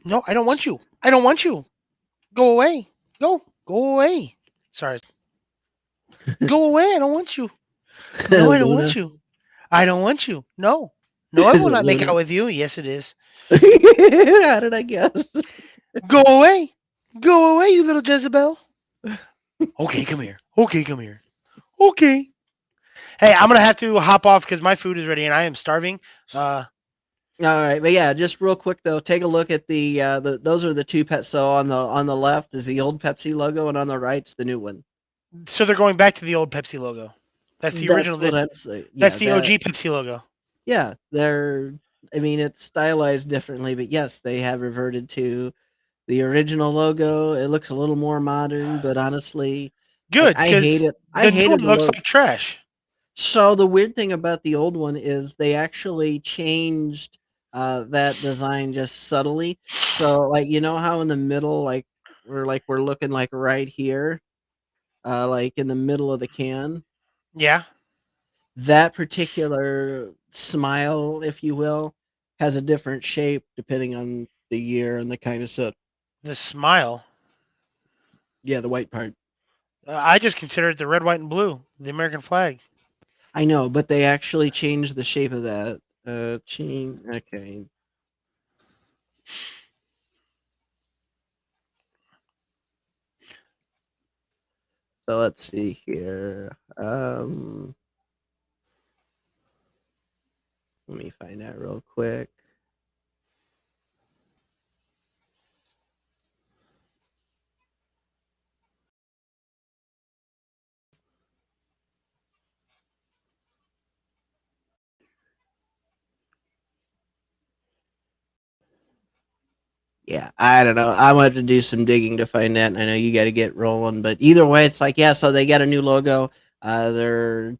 No, I don't want you. I don't want you. Go away. Go away. Sorry. Go away. I don't want you. No, I don't want Luna. you. I don't want you. No. No, I Is will it not make Luna? out with you. Yes, it is. How did I guess? Go away. Go away, you little Jezebel. Okay, come here. Okay, come here. Okay. Hey, I'm gonna have to hop off because my food is ready and I am starving. All right, but yeah, just real quick though, take a look at the those are the two pets. So on the left is the old Pepsi logo, and on the right's the new one. So they're going back to the old Pepsi logo. That's the original. That's what I'm saying. That's Yeah, the OG Pepsi logo. yeah, they're. I mean, it's stylized differently, but yes, they have reverted to the original logo. It looks a little more modern, but honestly, Good, I hate because it. I the new hated one the looks logo. like trash. So the weird thing about the old one is they actually changed that design just subtly. So like you know how in the middle, we're looking like right here, like in the middle of the can, Yeah, that particular smile, if you will, has a different shape depending on the year and the kind of set. the smile. Yeah, the white part. I just consider it the red, white, and blue, the American flag. I know, but they actually changed the shape of that. Change. Okay. So let's see here. Let me find that real quick. Yeah, I don't know. I'm gonna have to do some digging to find that. And I know you got to get rolling, but either way, it's like yeah. So they got a new logo. They're of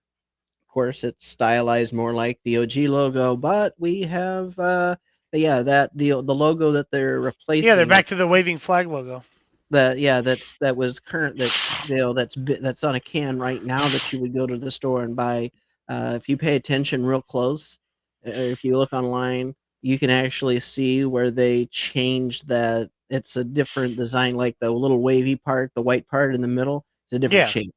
course it's stylized more like the OG logo, but we have but yeah that the logo that they're Yeah, they're replacing back to the waving flag logo. that yeah that was current that's that's on a can right now that you would go to the store and buy. If you pay attention real close, if you look online, you can actually see where they changed that. It's a different design, like the little wavy part, the white part in the middle is a different Yeah, shape.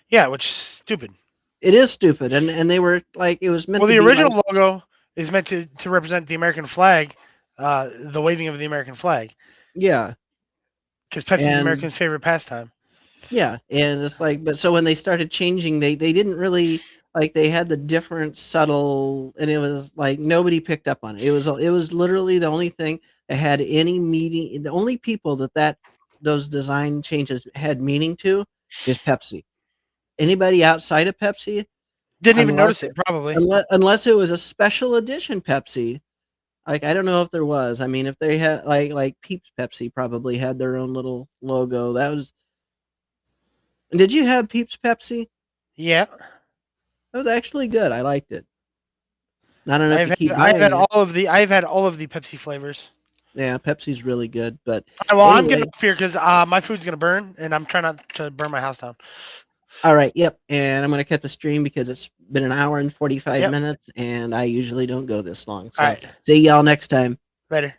yeah, which is stupid. It is stupid, and they were like it was meant Well, to the be like original logo is meant to represent the American flag, the waving of the American flag, yeah. because Pepsi's And Americans' favorite pastime. yeah, and it's like, but so when they started changing, they didn't really like they had the different subtle, and it was like nobody picked up on it. It was literally the only thing that had any meaning. The only people that those design changes had meaning to is Pepsi. Anybody outside of Pepsi, Didn't even unless notice it, probably. unless it was a special edition Pepsi. Like I don't know if there was. I mean, if they had like Peeps Pepsi probably had their own little logo. That was. Did you have Peeps Pepsi? Yeah, That was actually good. I liked it. Not enough to keep I've had buying all it. of the I've had all of the Pepsi flavors. Yeah, Pepsi's really good, but Well, I'm anyway. getting off here because my food's gonna burn, and I'm trying not to burn my house down. All right, yep. And I'm going to cut the stream because it's been an hour and 45 Yep. minutes, and I usually don't go this long. All So right. see y'all next time. Later.